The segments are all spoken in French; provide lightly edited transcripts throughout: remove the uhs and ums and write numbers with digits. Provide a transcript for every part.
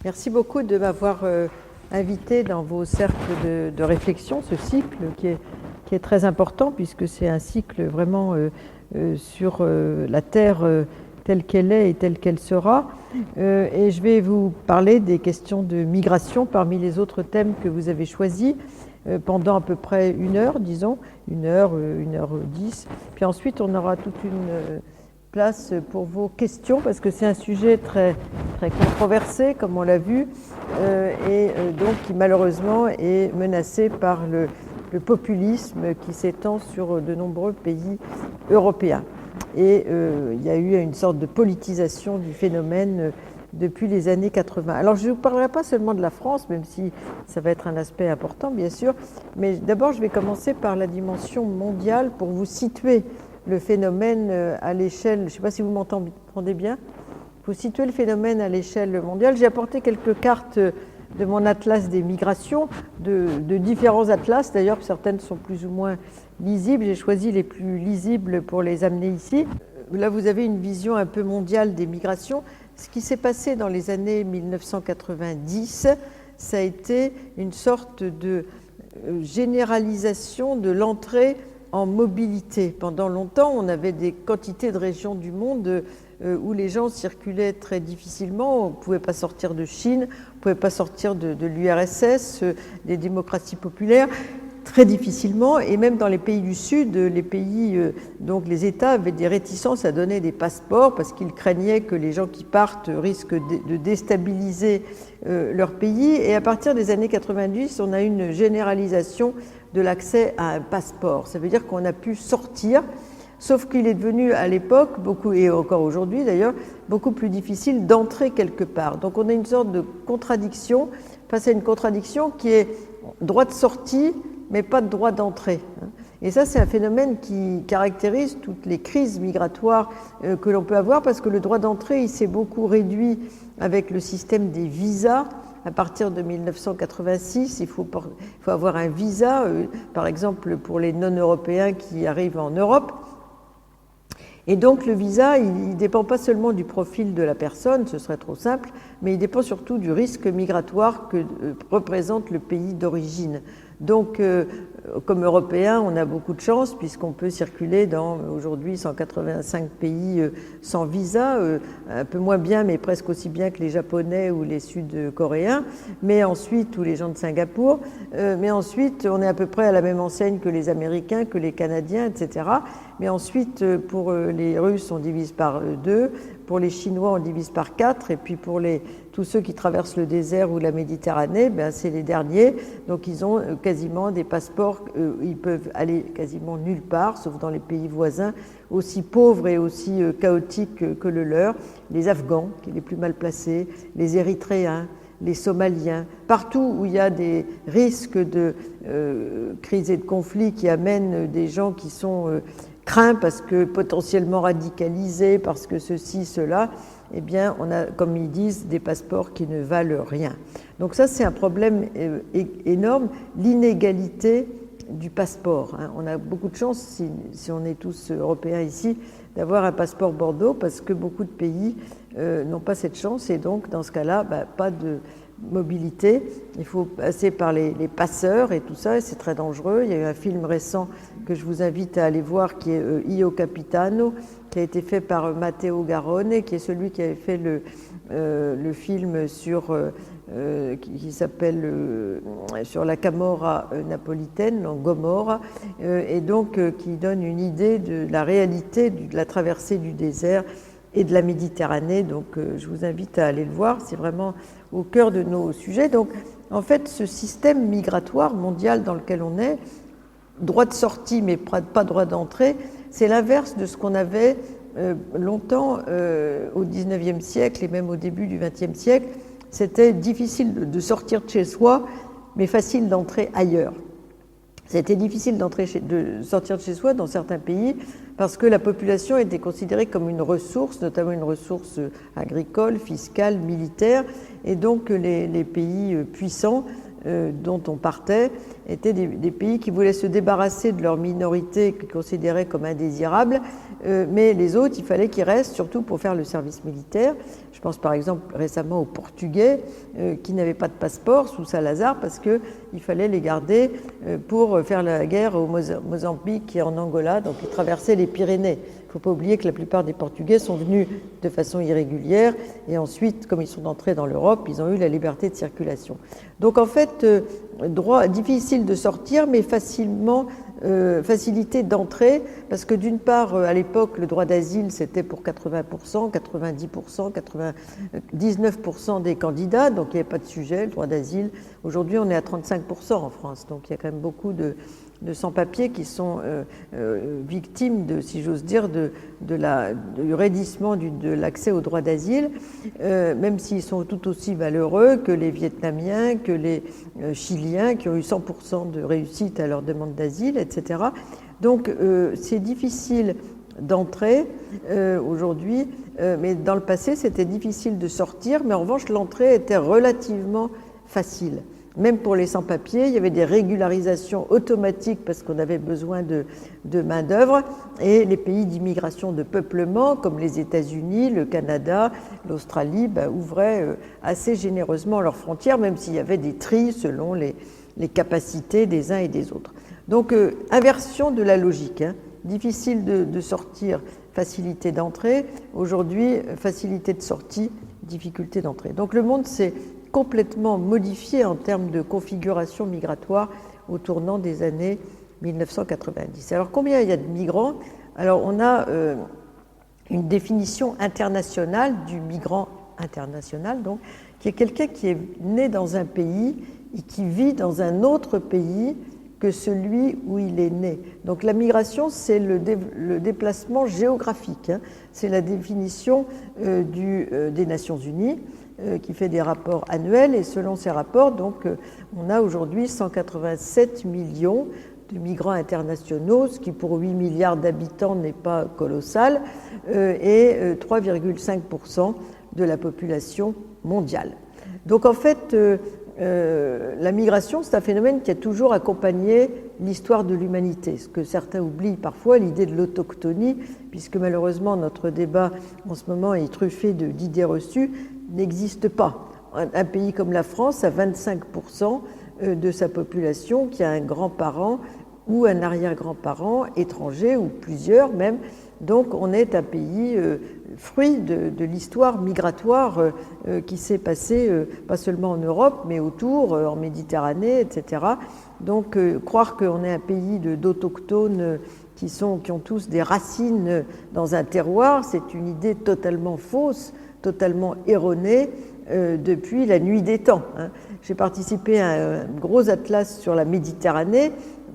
Merci beaucoup de m'avoir invité dans vos cercles de réflexion, ce cycle qui est très important puisque c'est un cycle vraiment sur la Terre telle qu'elle est et telle qu'elle sera. Et je vais vous parler des questions de migration parmi les autres thèmes que vous avez choisis pendant à peu près 1 heure, disons, 1 heure, 1h10. Puis ensuite, on aura toute une place pour vos questions parce que c'est un sujet très, très controversé, comme on l'a vu, et donc qui malheureusement est menacé par le populisme qui s'étend sur de nombreux pays européens. Et il y a eu une sorte de politisation du phénomène depuis les années 80. Alors je ne vous parlerai pas seulement de la France, même si ça va être un aspect important bien sûr, mais d'abord je vais commencer par la dimension mondiale pour vous situer le phénomène à l'échelle, je ne sais pas si vous m'entendez bien, vous situez le phénomène à l'échelle mondiale. J'ai apporté quelques cartes de mon atlas des migrations, de différents atlas, d'ailleurs certaines sont plus ou moins lisibles, j'ai choisi les plus lisibles pour les amener ici. Là vous avez une vision un peu mondiale des migrations. Ce qui s'est passé dans les années 1990, ça a été une sorte de généralisation de l'entrée en mobilité. Pendant longtemps, on avait des quantités de régions du monde où les gens circulaient très difficilement. On ne pouvait pas sortir de Chine, on ne pouvait pas sortir de l'URSS, des démocraties populaires, très difficilement. Et même dans les pays du Sud, les pays, donc les États avaient des réticences à donner des passeports parce qu'ils craignaient que les gens qui partent risquent de déstabiliser leur pays. Et à partir des années 90, on a une généralisation de l'accès à un passeport. Ça veut dire qu'on a pu sortir, sauf qu'il est devenu à l'époque, beaucoup, et encore aujourd'hui d'ailleurs, beaucoup plus difficile d'entrer quelque part. Donc on a une sorte de contradiction, face à une contradiction qui est droit de sortie, mais pas de droit d'entrée. Et ça, c'est un phénomène qui caractérise toutes les crises migratoires que l'on peut avoir, parce que le droit d'entrée, il s'est beaucoup réduit avec le système des visas. À partir de 1986, il faut avoir un visa, par exemple pour les non-européens qui arrivent en Europe. Et donc le visa, il ne dépend pas seulement du profil de la personne, ce serait trop simple, mais il dépend surtout du risque migratoire que représente le pays d'origine. Donc, comme Européens, on a beaucoup de chance puisqu'on peut circuler dans aujourd'hui 185 pays sans visa, un peu moins bien, mais presque aussi bien que les Japonais ou les Sud-Coréens, mais ensuite, ou les gens de Singapour, mais ensuite, on est à peu près à la même enseigne que les Américains, que les Canadiens, etc. Mais ensuite, pour les Russes, on divise par 2, pour les Chinois, on divise par 4, et puis pour tous ceux qui traversent le désert ou la Méditerranée, ben c'est les derniers. Donc ils ont quasiment des passeports, ils peuvent aller quasiment nulle part, sauf dans les pays voisins, aussi pauvres et aussi chaotiques que le leur. Les Afghans, qui sont les plus mal placés, les Érythréens, les Somaliens, partout où il y a des risques de crise et de conflits qui amènent des gens qui sont craints parce que potentiellement radicalisés, parce que ceci, cela, eh bien, on a, comme ils disent, des passeports qui ne valent rien. Donc ça, c'est un problème énorme, l'inégalité du passeport. On a beaucoup de chance, si on est tous européens ici, d'avoir un passeport Bordeaux, parce que beaucoup de pays n'ont pas cette chance, et donc, dans ce cas-là, pas de mobilité. Il faut passer par les passeurs et tout ça, et c'est très dangereux. Il y a eu un film récent que je vous invite à aller voir qui est Io Capitano, qui a été fait par Matteo Garrone, qui est celui qui avait fait le film sur qui s'appelle sur la Camorra napolitaine, en Gomorra, et donc qui donne une idée de la réalité de la traversée du désert et de la Méditerranée. Donc je vous invite à aller le voir, c'est vraiment au cœur de nos sujets. Donc en fait, ce système migratoire mondial dans lequel on est, droit de sortie mais pas droit d'entrée, c'est l'inverse de ce qu'on avait longtemps au XIXe siècle et même au début du XXe siècle. C'était difficile de sortir de chez soi, mais facile d'entrer ailleurs. C'était difficile de sortir de chez soi dans certains pays parce que la population était considérée comme une ressource, notamment une ressource agricole, fiscale, militaire, et donc les pays puissants dont on partait étaient des pays qui voulaient se débarrasser de leur minorité qu'ils considéraient comme indésirable, mais les autres, il fallait qu'ils restent, surtout pour faire le service militaire. Je pense par exemple récemment aux Portugais qui n'avaient pas de passeport sous Salazar parce qu'il fallait les garder pour faire la guerre au Mozambique et en Angola, donc ils traversaient les Pyrénées. Il ne faut pas oublier que la plupart des Portugais sont venus de façon irrégulière et ensuite, comme ils sont entrés dans l'Europe, ils ont eu la liberté de circulation. Donc en fait, droit difficile de sortir, mais facilité d'entrée, parce que d'une part, à l'époque, le droit d'asile, c'était pour 80%, 90%, 99% des candidats, donc il n'y avait pas de sujet, le droit d'asile. Aujourd'hui, on est à 35% en France, donc il y a quand même beaucoup de sans-papiers qui sont victimes, si j'ose dire, du raidissement de l'accès au droit d'asile, même s'ils sont tout aussi valeureux que les Vietnamiens, que les Chiliens, qui ont eu 100% de réussite à leur demande d'asile, etc. Donc c'est difficile d'entrer aujourd'hui, mais dans le passé, c'était difficile de sortir, mais en revanche, l'entrée était relativement facile. Même pour les sans-papiers, il y avait des régularisations automatiques parce qu'on avait besoin de main-d'œuvre, et les pays d'immigration de peuplement, comme les États-Unis, le Canada, l'Australie, ouvraient assez généreusement leurs frontières, même s'il y avait des tris selon les capacités des uns et des autres. Donc, inversion de la logique. Difficile de sortir, facilité d'entrée. Aujourd'hui, facilité de sortie, difficulté d'entrée. Donc, le monde s'est complètement modifié en termes de configuration migratoire au tournant des années 1990. Alors, combien il y a de migrants? Alors, on a une définition internationale du migrant international, donc, qui est quelqu'un qui est né dans un pays et qui vit dans un autre pays que celui où il est né. Donc la migration, c'est le déplacement géographique. C'est la définition des Nations Unies qui fait des rapports annuels, et selon ces rapports, donc, on a aujourd'hui 187 millions de migrants internationaux, ce qui pour 8 milliards d'habitants n'est pas colossal, et 3,5% de la population mondiale. Donc en fait, la migration, c'est un phénomène qui a toujours accompagné l'histoire de l'humanité. Ce que certains oublient parfois, l'idée de l'autochtonie, puisque malheureusement notre débat en ce moment est truffé d'idées reçues, n'existe pas. Un pays comme la France a 25% de sa population qui a un grand-parent ou un arrière-grand-parent étranger, ou plusieurs même. Donc on est un pays fruit de l'histoire migratoire qui s'est passée pas seulement en Europe, mais autour, en Méditerranée, etc. Donc croire qu'on est un pays d'autochtones qui ont tous des racines dans un terroir, c'est une idée totalement fausse, totalement erronée depuis la nuit des temps. J'ai participé à un gros atlas sur la Méditerranée,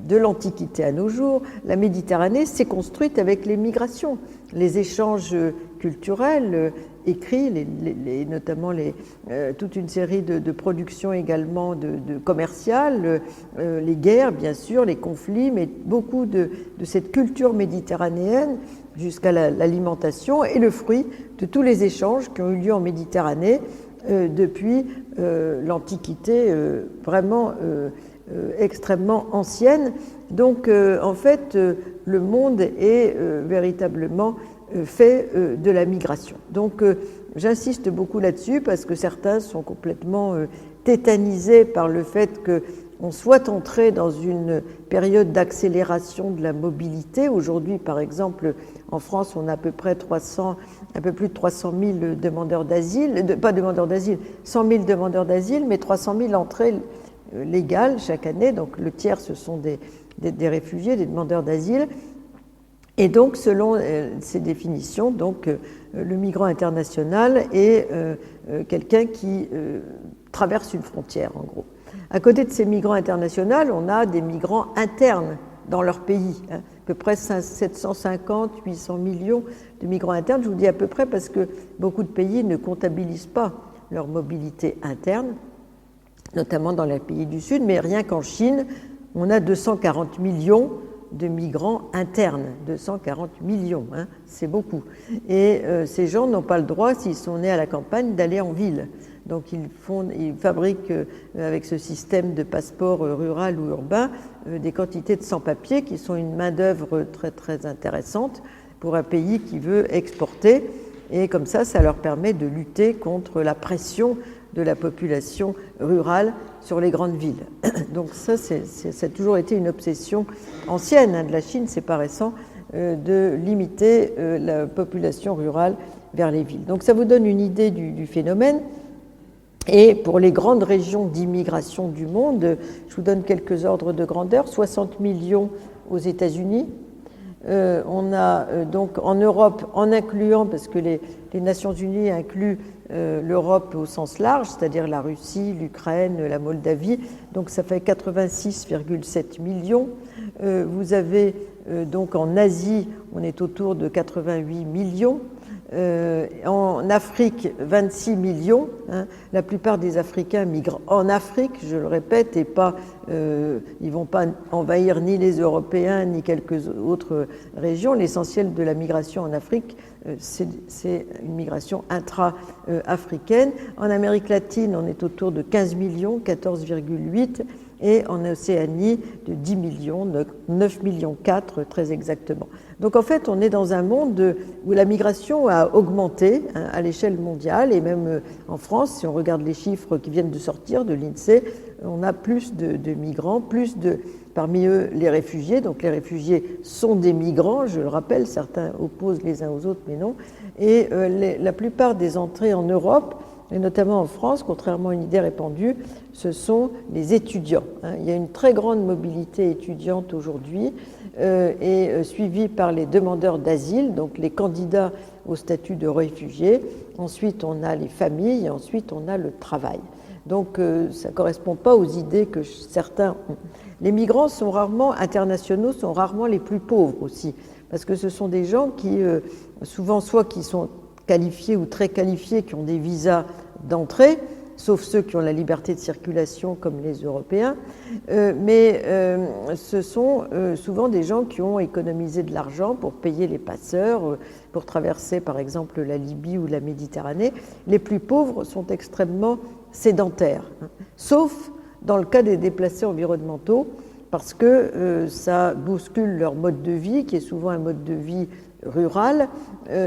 de l'Antiquité à nos jours. La Méditerranée s'est construite avec les migrations, les échanges culturels écrits, notamment toute une série de productions également de commerciales, les guerres bien sûr, les conflits, mais beaucoup de cette culture méditerranéenne jusqu'à l'alimentation est le fruit de tous les échanges qui ont eu lieu en Méditerranée depuis l'Antiquité vraiment extrêmement ancienne. Donc en fait le monde est véritablement fait de la migration. Donc j'insiste beaucoup là-dessus parce que certains sont complètement tétanisés par le fait qu'on soit entré dans une période d'accélération de la mobilité. Aujourd'hui, par exemple, en France, on a à peu près un peu plus de 300 000 demandeurs d'asile, pas demandeurs d'asile, 100 000 demandeurs d'asile, mais 300 000 entrées légales chaque année. Donc le tiers, ce sont des réfugiés, des demandeurs d'asile. Et donc, selon ces définitions, donc, le migrant international est quelqu'un qui traverse une frontière, en gros. À côté de ces migrants internationaux, on a des migrants internes dans leur pays, à peu près 750-800 millions de migrants internes. Je vous dis à peu près parce que beaucoup de pays ne comptabilisent pas leur mobilité interne, notamment dans les pays du Sud, mais rien qu'en Chine, on a 240 millions de migrants internes, 240 millions, c'est beaucoup. Et ces gens n'ont pas le droit, s'ils sont nés à la campagne, d'aller en ville. Donc ils fabriquent avec ce système de passeport rural ou urbain des quantités de sans-papiers qui sont une main-d'œuvre très très intéressante pour un pays qui veut exporter. Et comme ça leur permet de lutter contre la pression de la population rurale sur les grandes villes. Donc ça a toujours été une obsession ancienne de la Chine, c'est pas récent, de limiter la population rurale vers les villes. Donc ça vous donne une idée du phénomène. Et pour les grandes régions d'immigration du monde, je vous donne quelques ordres de grandeur. 60 millions aux États-Unis. On a donc en Europe, en incluant, parce que les Nations Unies incluent l'Europe au sens large, c'est-à-dire la Russie, l'Ukraine, la Moldavie, donc ça fait 86,7 millions. Vous avez donc en Asie, on est autour de 88 millions. En Afrique, 26 millions. La plupart des Africains migrent en Afrique, je le répète, et pas, ils ne vont pas envahir ni les Européens ni quelques autres régions. L'essentiel de la migration en Afrique, c'est une migration intra-africaine. En Amérique latine, on est autour de 15 millions, 14,8, et en Océanie, de 10 millions, 9 millions 4 très exactement. Donc en fait, on est dans un monde où la migration a augmenté à l'échelle mondiale, et même en France, si on regarde les chiffres qui viennent de sortir de l'INSEE, on a plus de migrants, parmi eux les réfugiés. Donc les réfugiés sont des migrants, je le rappelle, certains opposent les uns aux autres, mais non. Et la plupart des entrées en Europe, et notamment en France, contrairement à une idée répandue, ce sont les étudiants. Il y a une très grande mobilité étudiante aujourd'hui, et suivie par les demandeurs d'asile, donc les candidats au statut de réfugié. Ensuite, on a les familles, et ensuite, on a le travail. Donc, ça ne correspond pas aux idées que certains ont. Les migrants sont rarement internationaux, sont rarement les plus pauvres aussi, parce que ce sont des gens qui, souvent, soit qui sont qualifiés ou très qualifiés, qui ont des visas d'entrée, sauf ceux qui ont la liberté de circulation comme les Européens, mais ce sont souvent des gens qui ont économisé de l'argent pour payer les passeurs, pour traverser par exemple la Libye ou la Méditerranée. Les plus pauvres sont extrêmement sédentaires, sauf dans le cas des déplacés environnementaux, parce que ça bouscule leur mode de vie, qui est souvent un mode de vie rural,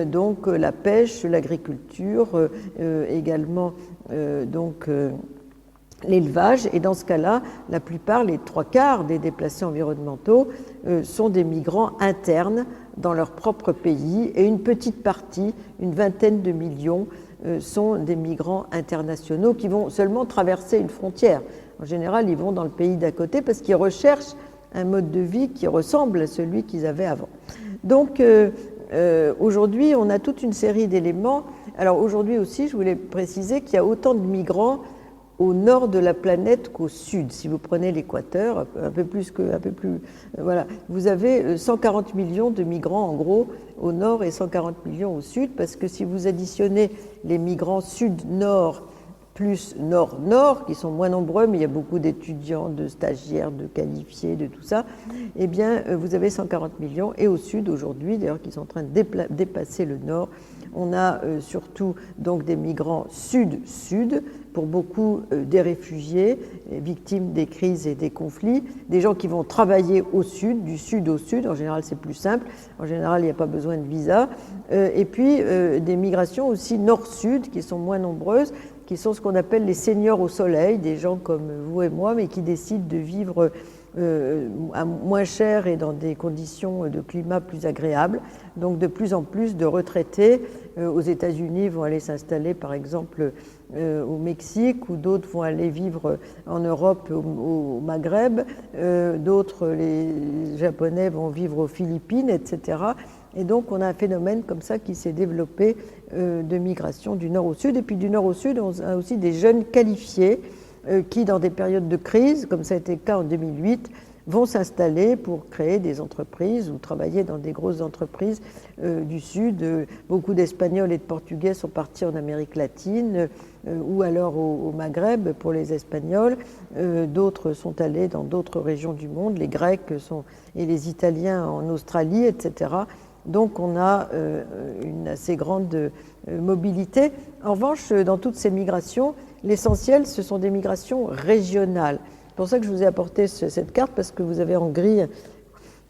donc la pêche, l'agriculture, également l'élevage. Et dans ce cas-là, la plupart, les 3/4 des déplacés environnementaux sont des migrants internes dans leur propre pays, et une petite partie, une vingtaine de millions, sont des migrants internationaux qui vont seulement traverser une frontière. En général, ils vont dans le pays d'à côté parce qu'ils recherchent un mode de vie qui ressemble à celui qu'ils avaient avant. Donc aujourd'hui, on a toute une série d'éléments. Alors aujourd'hui aussi, je voulais préciser qu'il y a autant de migrants au nord de la planète qu'au sud. Si vous prenez l'équateur, voilà, vous avez 140 millions de migrants en gros au nord et 140 millions au sud, parce que si vous additionnez les migrants sud-nord plus nord-nord, qui sont moins nombreux, mais il y a beaucoup d'étudiants, de stagiaires, de qualifiés, de tout ça, eh bien, vous avez 140 millions. Et au sud, aujourd'hui, d'ailleurs, qui sont en train de dépasser le nord, on a surtout donc des migrants sud-sud, pour beaucoup des réfugiés, victimes des crises et des conflits, des gens qui vont travailler au sud, du sud au sud, en général c'est plus simple, en général il n'y a pas besoin de visa, et puis des migrations aussi nord-sud, qui sont moins nombreuses, qui sont ce qu'on appelle les seniors au soleil, des gens comme vous et moi, mais qui décident de vivre à moins cher et dans des conditions de climat plus agréables. Donc de plus en plus de retraités aux États-Unis vont aller s'installer par exemple au Mexique, ou d'autres vont aller vivre en Europe, au Maghreb, d'autres, les Japonais, vont vivre aux Philippines, etc. Et donc on a un phénomène comme ça qui s'est développé de migration du nord au sud. Et puis du nord au sud, on a aussi des jeunes qualifiés qui, dans des périodes de crise, comme ça a été le cas en 2008, vont s'installer pour créer des entreprises ou travailler dans des grosses entreprises du Sud. Beaucoup d'Espagnols et de Portugais sont partis en Amérique latine ou alors au Maghreb pour les Espagnols. D'autres sont allés dans d'autres régions du monde, les Grecs et les Italiens en Australie, etc. Donc on a une assez grande mobilité. En revanche, dans toutes ces migrations, l'essentiel, ce sont des migrations régionales. C'est pour ça que je vous ai apporté cette carte, parce que vous avez en gris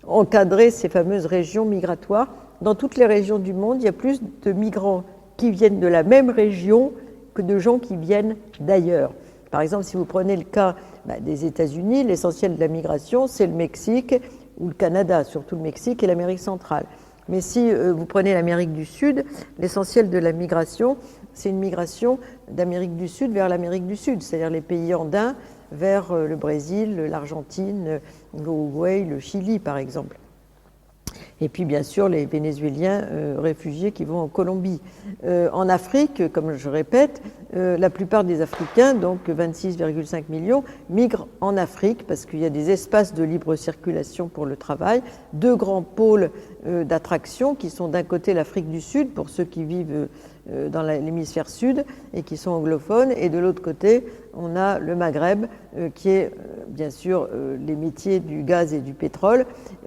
encadré ces fameuses régions migratoires. Dans toutes les régions du monde, il y a plus de migrants qui viennent de la même région que de gens qui viennent d'ailleurs. Par exemple, si vous prenez le cas des États-Unis, l'essentiel de la migration, c'est le Mexique ou le Canada, surtout le Mexique et l'Amérique centrale. Mais si vous prenez l'Amérique du Sud, l'essentiel de la migration, c'est une migration d'Amérique du Sud vers l'Amérique du Sud, c'est-à-dire les pays andins vers le Brésil, l'Argentine, l'Uruguay, le Chili, par exemple. Et puis, bien sûr, les Vénézuéliens réfugiés qui vont en Colombie. En Afrique, comme je répète, la plupart des Africains, donc 26,5 millions, migrent en Afrique parce qu'il y a des espaces de libre circulation pour le travail, deux grands pôles d'attraction qui sont d'un côté l'Afrique du Sud, pour ceux qui vivent dans l'hémisphère sud et qui sont anglophones, et de l'autre côté, on a le Maghreb, qui est bien sûr les métiers du gaz et du pétrole,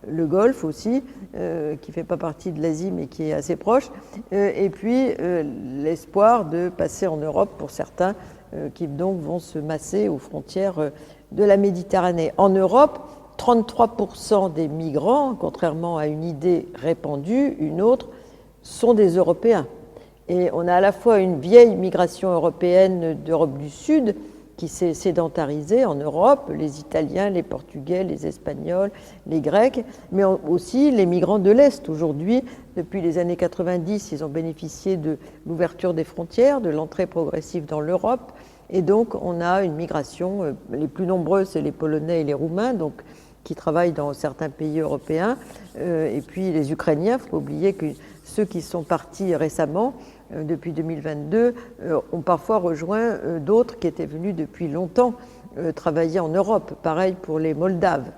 le Golfe aussi, qui ne fait pas partie de l'Asie mais qui est assez proche, et puis l'espoir de passer en Europe pour certains qui donc vont se masser aux frontières de la Méditerranée. En Europe, 33% des migrants, contrairement à une idée répandue, une autre, sont des Européens. Et on a à la fois une vieille migration européenne d'Europe du Sud qui s'est sédentarisée en Europe, les Italiens, les Portugais, les Espagnols, les Grecs, mais aussi les migrants de l'Est. Aujourd'hui, depuis les années 90, ils ont bénéficié de l'ouverture des frontières, de l'entrée progressive dans l'Europe. Et donc, on a une migration, les plus nombreuses, c'est les Polonais et les Roumains, donc, qui travaillent dans certains pays européens. Et puis les Ukrainiens, il ne faut pas oublier que ceux qui sont partis récemment, depuis 2022, ont parfois rejoint d'autres qui étaient venus depuis longtemps travailler en Europe. Pareil pour les Moldaves.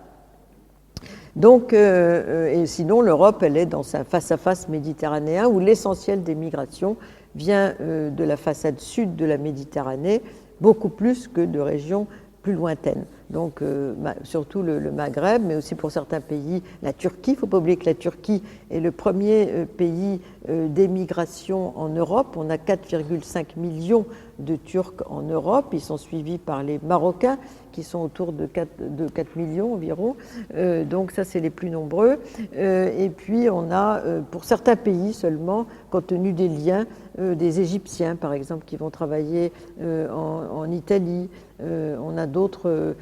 Donc, et sinon, l'Europe, elle est dans un face-à-face méditerranéen où l'essentiel des migrations vient de la façade sud de la Méditerranée, beaucoup plus que de régions plus lointaines. Donc, surtout le Maghreb, mais aussi pour certains pays, la Turquie. Il ne faut pas oublier que la Turquie est le premier pays d'émigration en Europe. On a 4,5 millions de Turcs en Europe. Ils sont suivis par les Marocains, qui sont autour de 4 millions environ. Donc, ça, c'est les plus nombreux. Et puis, on a, pour certains pays seulement, compte tenu des liens, des Égyptiens, par exemple, qui vont travailler en Italie. On a d'autres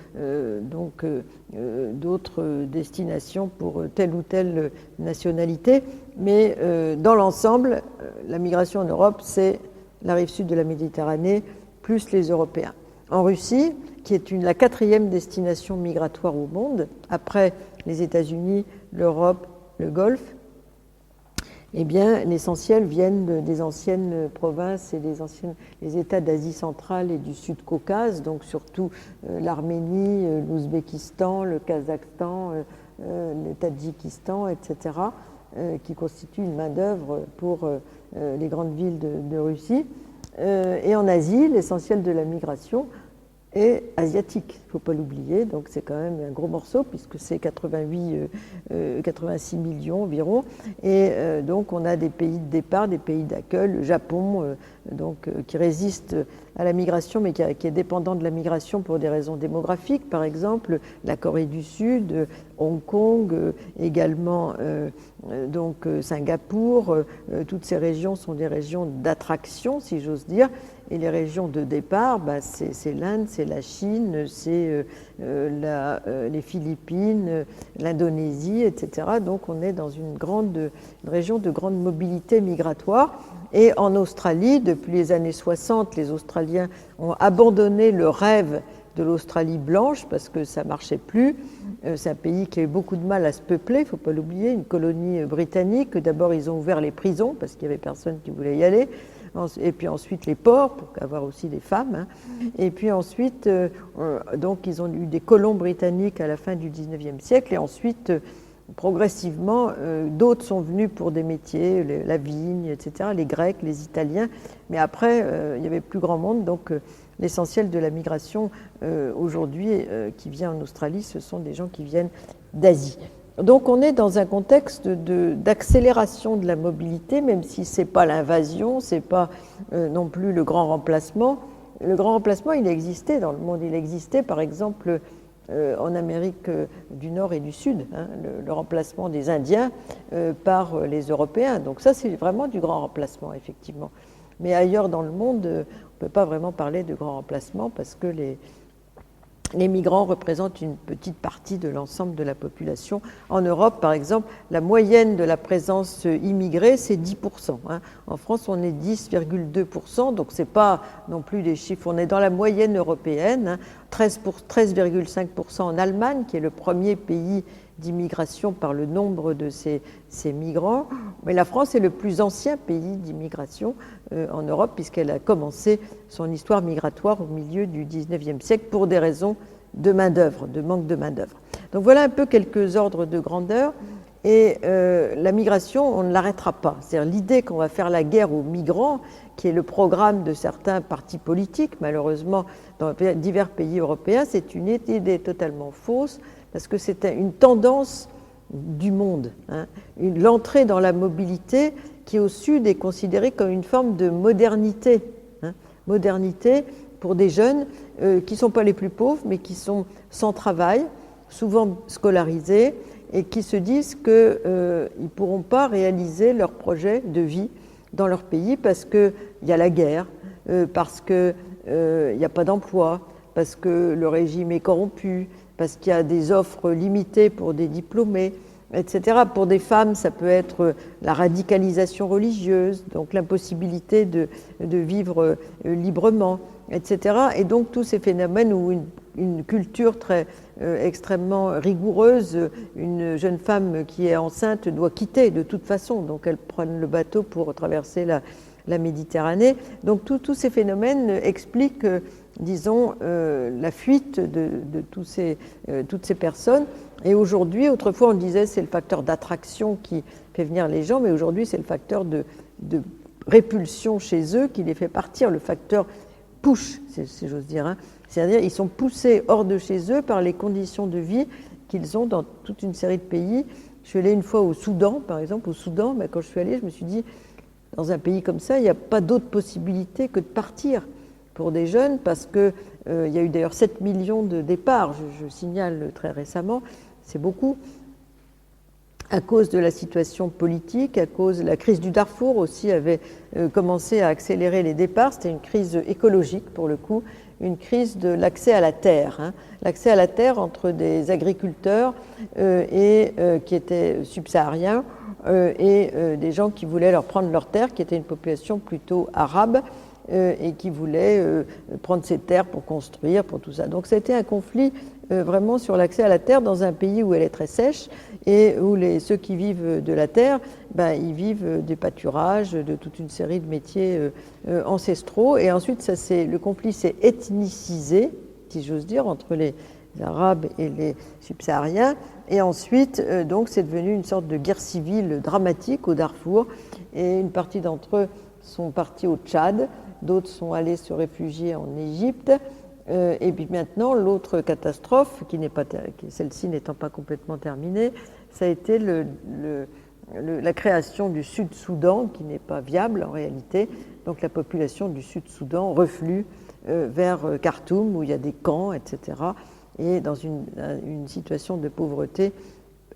destinations pour telle ou telle nationalité. Mais dans l'ensemble, la migration en Europe, c'est la rive sud de la Méditerranée, plus les Européens. En Russie, qui est la quatrième destination migratoire au monde, après les États-Unis, l'Europe, le Golfe, eh bien, l'essentiel viennent des anciennes provinces et les États d'Asie centrale et du Sud-Caucase, donc surtout l'Arménie, l'Ouzbékistan, le Kazakhstan, le Tadjikistan, etc., qui constituent une main-d'œuvre pour les grandes villes de Russie. Et en Asie, l'essentiel de la migration est asiatique, il ne faut pas l'oublier, donc c'est quand même un gros morceau puisque c'est 86 millions environ, et donc on a des pays de départ, des pays d'accueil, le Japon qui résiste à la migration mais qui est dépendant de la migration pour des raisons démographiques, par exemple la Corée du Sud, Hong Kong, également Singapour, toutes ces régions sont des régions d'attraction si j'ose dire. Et les régions de départ, c'est l'Inde, c'est la Chine, c'est les Philippines, l'Indonésie, etc. Donc on est dans une région de grande mobilité migratoire. Et en Australie, depuis les années 60, les Australiens ont abandonné le rêve de l'Australie blanche parce que ça ne marchait plus. C'est un pays qui a eu beaucoup de mal à se peupler, il ne faut pas l'oublier, une colonie britannique. D'abord, ils ont ouvert les prisons parce qu'il n'y avait personne qui voulait y aller. Et puis ensuite les ports, pour avoir aussi des femmes. Et puis ensuite, donc ils ont eu des colons britanniques à la fin du 19e siècle. Et ensuite, progressivement, d'autres sont venus pour des métiers, la vigne, etc., les Grecs, les Italiens. Mais après, il n'y avait plus grand monde. Donc l'essentiel de la migration aujourd'hui qui vient en Australie, ce sont des gens qui viennent d'Asie. Donc on est dans un contexte d'accélération de la mobilité, même si ce n'est pas l'invasion, ce n'est pas non plus le grand remplacement. le grand remplacement, il existait dans le monde. Il existait, par exemple, en Amérique du Nord et du Sud, hein, le remplacement des Indiens par les Européens. Donc ça, c'est vraiment du grand remplacement, effectivement. Mais ailleurs dans le monde, on ne peut pas vraiment parler de grand remplacement parce que les migrants représentent une petite partie de l'ensemble de la population. En Europe, par exemple, la moyenne de la présence immigrée, c'est 10%. Hein. En France, on est 10,2%, donc ce n'est pas non plus des chiffres. On est dans la moyenne européenne, hein. 13,5% en Allemagne, qui est le premier pays d'immigration par le nombre de ces migrants. Mais la France est le plus ancien pays d'immigration en Europe, puisqu'elle a commencé son histoire migratoire au milieu du XIXe siècle pour des raisons de main-d'œuvre, de manque de main-d'œuvre. Donc voilà un peu quelques ordres de grandeur. Et la migration, on ne l'arrêtera pas. C'est-à-dire l'idée qu'on va faire la guerre aux migrants, qui est le programme de certains partis politiques, malheureusement, dans divers pays européens, c'est une idée totalement fausse, parce que c'est une tendance du monde. Hein. L'entrée dans la mobilité qui, au Sud, est considérée comme une forme de modernité. Hein. Modernité pour des jeunes qui ne sont pas les plus pauvres, mais qui sont sans travail, souvent scolarisés, et qui se disent qu'ils ne pourront pas réaliser leur projet de vie dans leur pays parce qu'il y a la guerre, parce qu'il n'y a pas d'emploi, parce que le régime est corrompu, parce qu'il y a des offres limitées pour des diplômés, etc. Pour des femmes, ça peut être la radicalisation religieuse, donc l'impossibilité de vivre librement, etc. Et donc tous ces phénomènes où une culture très extrêmement rigoureuse, une jeune femme qui est enceinte doit quitter de toute façon, donc elle prend le bateau pour traverser la Méditerranée. Donc tous ces phénomènes expliquent, disons, la fuite de toutes ces personnes. Et aujourd'hui, autrefois on disait c'est le facteur d'attraction qui fait venir les gens, mais aujourd'hui c'est le facteur de répulsion chez eux qui les fait partir, le facteur push, si j'ose dire. Hein. C'est-à-dire ils sont poussés hors de chez eux par les conditions de vie qu'ils ont dans toute une série de pays. Je suis allée une fois au Soudan, par exemple. Au Soudan, quand je suis allée, je me suis dit, dans un pays comme ça, il n'y a pas d'autre possibilité que de partir pour des jeunes, parce qu'il y a eu d'ailleurs 7 millions de départs, je signale très récemment, c'est beaucoup, à cause de la situation politique, à cause de la crise du Darfour aussi avait commencé à accélérer les départs. C'était une crise écologique pour le coup, une crise de l'accès à la terre. Hein. L'accès à la terre entre des agriculteurs qui étaient subsahariens et des gens qui voulaient leur prendre leur terre, qui était une population plutôt arabe et qui voulaient prendre ces terres pour construire, pour tout ça. Donc c'était un conflit vraiment sur l'accès à la terre dans un pays où elle est très sèche et où ceux qui vivent de la terre, ils vivent des pâturages, de toute une série de métiers ancestraux. Et ensuite, le conflit s'est ethnicisé, si j'ose dire, entre les Arabes et les subsahariens. Et ensuite, donc, c'est devenu une sorte de guerre civile dramatique au Darfour. Et une partie d'entre eux sont partis au Tchad, d'autres sont allés se réfugier en Égypte. Et puis maintenant, l'autre catastrophe, celle-ci n'étant pas complètement terminée, ça a été la création du Sud-Soudan, qui n'est pas viable en réalité. Donc la population du Sud-Soudan reflue vers Khartoum, où il y a des camps, etc., et dans une situation de pauvreté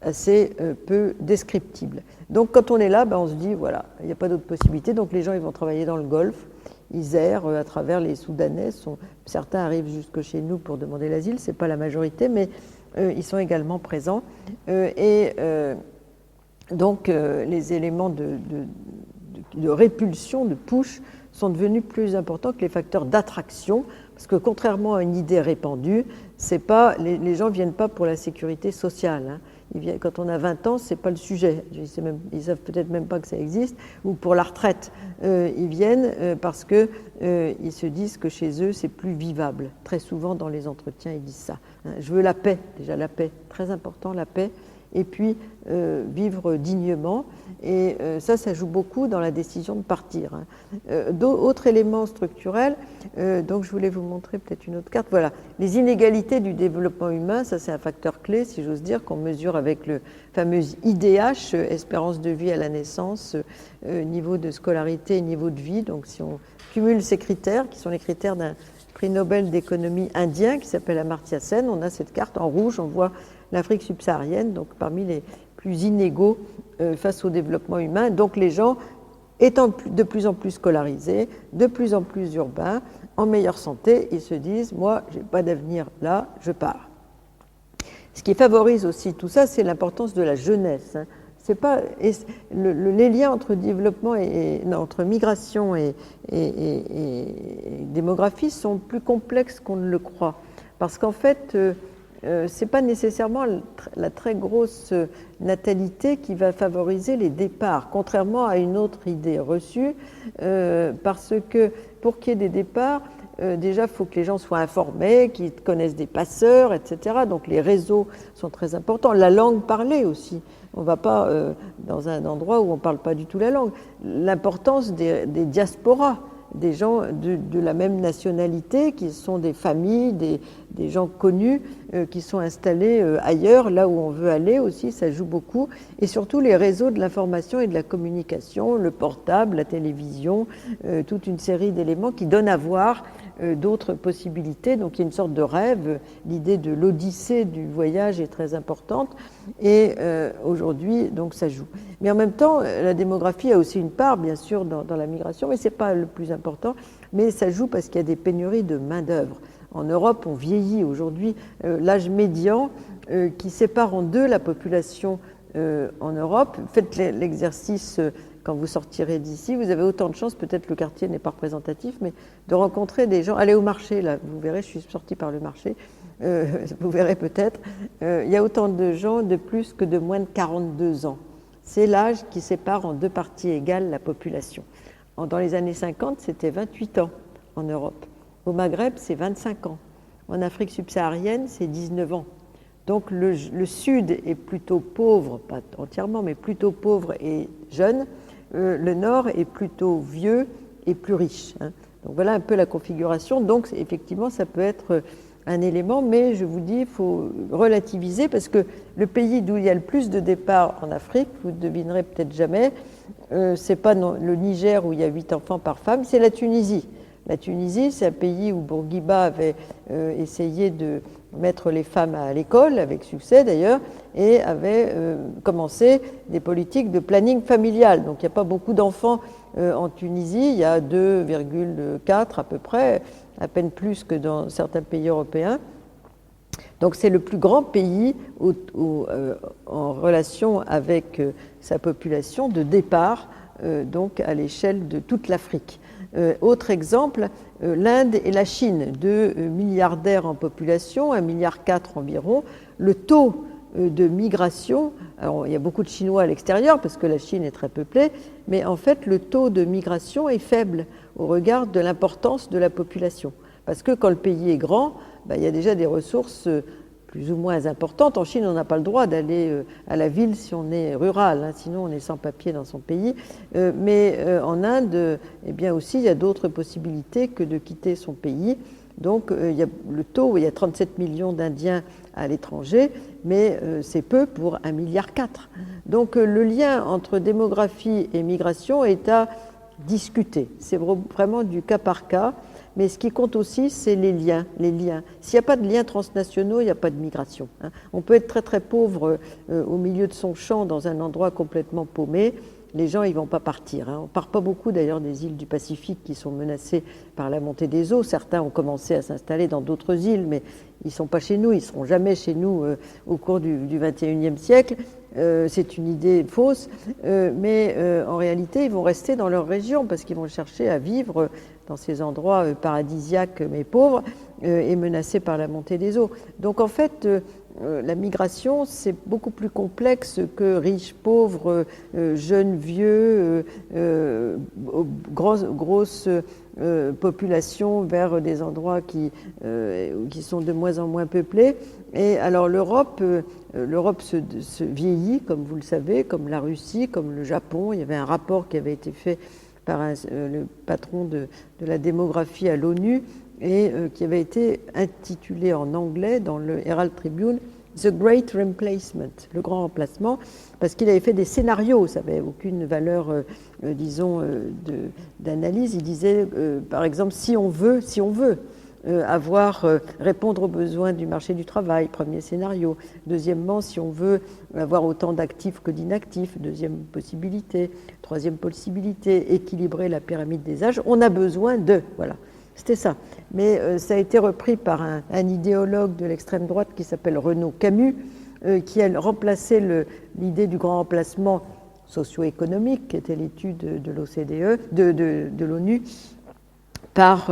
assez peu descriptible. Donc quand on est là, on se dit, voilà, il n'y a pas d'autre possibilité. Donc les gens, ils vont travailler dans le Golfe. Ils errent à travers les Soudanais. Certains arrivent jusque chez nous pour demander l'asile, ce n'est pas la majorité, mais ils sont également présents. Donc les éléments de répulsion, de push, sont devenus plus importants que les facteurs d'attraction, parce que contrairement à une idée répandue, les gens ne viennent pas pour la sécurité sociale. Hein. Quand on a 20 ans, ce n'est pas le sujet. Ils ne savent peut-être même pas que ça existe. Ou pour la retraite, ils viennent parce qu'ils se disent que chez eux, c'est plus vivable. Très souvent, dans les entretiens, ils disent ça. Je veux la paix, déjà la paix, très important, la paix. Et puis, vivre dignement. Et ça joue beaucoup dans la décision de partir. Autre élément structurel, donc je voulais vous montrer peut-être une autre carte. Voilà, les inégalités du développement humain, ça c'est un facteur clé, si j'ose dire, qu'on mesure avec le fameux IDH, espérance de vie à la naissance, niveau de scolarité et niveau de vie. Donc si on cumule ces critères, qui sont les critères d'un prix Nobel d'économie indien qui s'appelle Amartya Sen. On a cette carte en rouge, on voit l'Afrique subsaharienne, donc parmi les plus inégaux face au développement humain. Donc les gens étant de plus en plus scolarisés, de plus en plus urbains, en meilleure santé, ils se disent « moi, je n'ai pas d'avenir là, je pars ». Ce qui favorise aussi tout ça, c'est l'importance de la jeunesse. C'est pas, les liens entre développement entre migration et démographie sont plus complexes qu'on ne le croit. Parce qu'en fait, c'est pas nécessairement la très grosse natalité qui va favoriser les départs, contrairement à une autre idée reçue, parce que pour qu'il y ait des départs, déjà, il faut que les gens soient informés, qu'ils connaissent des passeurs, etc. Donc les réseaux sont très importants. La langue parlée aussi. On ne va pas dans un endroit où on ne parle pas du tout la langue. L'importance des diasporas, des gens de la même nationalité, qui sont des familles, des gens connus, qui sont installés ailleurs, là où on veut aller aussi, ça joue beaucoup. Et surtout les réseaux de l'information et de la communication, le portable, la télévision, toute une série d'éléments qui donnent à voir d'autres possibilités. Donc il y a une sorte de rêve, l'idée de l'odyssée du voyage est très importante et aujourd'hui donc ça joue. Mais en même temps, la démographie a aussi une part bien sûr dans la migration, mais ce n'est pas le plus important, mais ça joue parce qu'il y a des pénuries de main-d'œuvre. En Europe, on vieillit aujourd'hui, l'âge médian qui sépare en deux la population en Europe. Faites l'exercice quand vous sortirez d'ici, vous avez autant de chances, peut-être le quartier n'est pas représentatif, mais de rencontrer des gens. Allez au marché, là, vous verrez, je suis sortie par le marché, vous verrez peut-être, il y a autant de gens de plus que de moins de 42 ans. C'est l'âge qui sépare en deux parties égales la population. Dans les années 50, c'était 28 ans en Europe. Au Maghreb, c'est 25 ans. En Afrique subsaharienne, c'est 19 ans. Donc le Sud est plutôt pauvre, pas entièrement, mais plutôt pauvre et jeune. Le Nord est plutôt vieux et plus riche. Donc voilà un peu la configuration. Donc effectivement, ça peut être un élément, mais je vous dis, il faut relativiser parce que le pays d'où il y a le plus de départs en Afrique, vous ne devinerez peut-être jamais, c'est pas le Niger où il y a 8 enfants par femme, c'est la Tunisie. La Tunisie, c'est un pays où Bourguiba avait essayé de mettre les femmes à l'école, avec succès d'ailleurs, et avait commencé des politiques de planning familial. Donc il n'y a pas beaucoup d'enfants en Tunisie, il y a 2,4 à peu près, à peine plus que dans certains pays européens. Donc c'est le plus grand pays en relation avec sa population de départ, donc à l'échelle de toute l'Afrique. Autre exemple, l'Inde et la Chine, 2 milliardaires en population, 1,4 milliard environ. Le taux de migration, alors il y a beaucoup de Chinois à l'extérieur parce que la Chine est très peuplée, mais en fait le taux de migration est faible au regard de l'importance de la population. Parce que quand le pays est grand, il y a déjà des ressources plus ou moins importantes. En Chine, on n'a pas le droit d'aller à la ville si on est rural, sinon on est sans papier dans son pays. Mais en Inde, eh bien aussi, il y a d'autres possibilités que de quitter son pays. Donc il y a le taux, il y a 37 millions d'Indiens à l'étranger, mais c'est peu pour 1,4 milliard. Donc le lien entre démographie et migration est à discuter. C'est vraiment du cas par cas. Mais ce qui compte aussi, c'est les liens. S'il n'y a pas de liens transnationaux, il n'y a pas de migration. On peut être très très pauvre au milieu de son champ, dans un endroit complètement paumé. Les gens, ils ne vont pas partir. On ne part pas beaucoup d'ailleurs des îles du Pacifique qui sont menacées par la montée des eaux. Certains ont commencé à s'installer dans d'autres îles, mais ils ne sont pas chez nous, ils ne seront jamais chez nous au cours du XXIe siècle. C'est une idée fausse, mais en réalité, ils vont rester dans leur région parce qu'ils vont chercher à vivre dans ces endroits paradisiaques mais pauvres et menacés par la montée des eaux. Donc en fait, la migration, c'est beaucoup plus complexe que riches, pauvres, jeunes, vieux, grosses populations vers des endroits qui sont de moins en moins peuplés. Et alors l'Europe se vieillit, comme vous le savez, comme la Russie, comme le Japon. Il y avait un rapport qui avait été fait par le patron de la démographie à l'ONU et qui avait été intitulé en anglais dans le Herald Tribune The Great Replacement, le grand remplacement, parce qu'il avait fait des scénarios, ça n'avait aucune valeur, disons, d'analyse. Il disait, par exemple, si on veut répondre aux besoins du marché du travail, premier scénario. Deuxièmement, si on veut avoir autant d'actifs que d'inactifs, deuxième possibilité. Troisième possibilité, équilibrer la pyramide des âges, on a besoin de... Voilà, c'était ça. Mais ça a été repris par un idéologue de l'extrême droite qui s'appelle Renaud Camus, qui a remplacé l'idée du grand remplacement socio-économique, qui était l'étude de l'OCDE, de l'ONU, par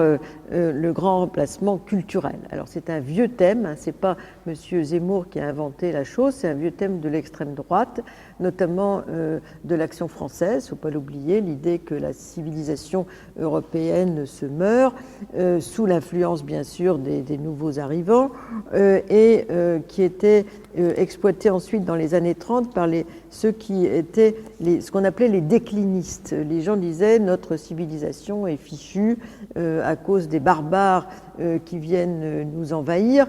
le grand remplacement culturel. Alors c'est un vieux thème, hein, c'est pas M. Zemmour qui a inventé la chose, c'est un vieux thème de l'extrême droite, notamment de l'Action française, il ne faut pas l'oublier, l'idée que la civilisation européenne se meurt, sous l'influence bien sûr des nouveaux arrivants, et qui était exploitée ensuite dans les années 30 par ceux qui étaient ce qu'on appelait les déclinistes. Les gens disaient notre civilisation est fichue à cause des barbares qui viennent nous envahir,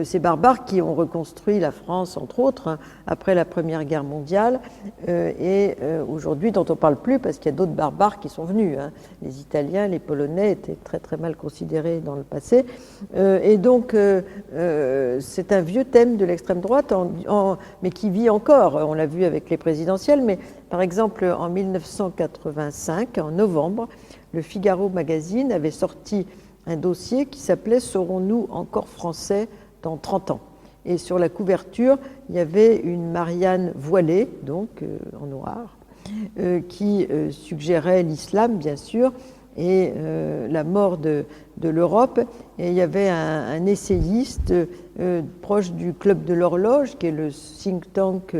ces barbares qui ont reconstruit la France, entre autres, hein, après la Première Guerre mondiale, et aujourd'hui dont on ne parle plus parce qu'il y a d'autres barbares qui sont venus. Hein. Les Italiens, les Polonais étaient très très mal considérés dans le passé. Et donc, c'est un vieux thème de l'extrême droite, mais qui vit encore. On l'a vu avec les présidentielles, mais par exemple, en 1985, en novembre, le Figaro Magazine avait sorti un dossier qui s'appelait « Serons-nous encore français dans 30 ans ?» Et sur la couverture, il y avait une Marianne voilée, donc en noir, qui suggérait l'islam, bien sûr, et la mort de l'Europe. Et il y avait un essayiste proche du Club de l'Horloge, qui est le think tank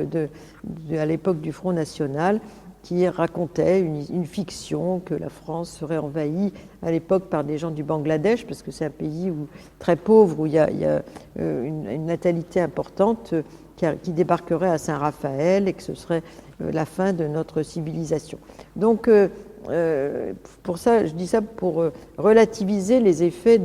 à l'époque du Front National, qui racontait une fiction que la France serait envahie à l'époque par des gens du Bangladesh, parce que c'est un pays très pauvre, où il y a une natalité importante qui débarquerait à Saint-Raphaël, et que ce serait la fin de notre civilisation. Donc, pour ça, je dis ça pour relativiser les effets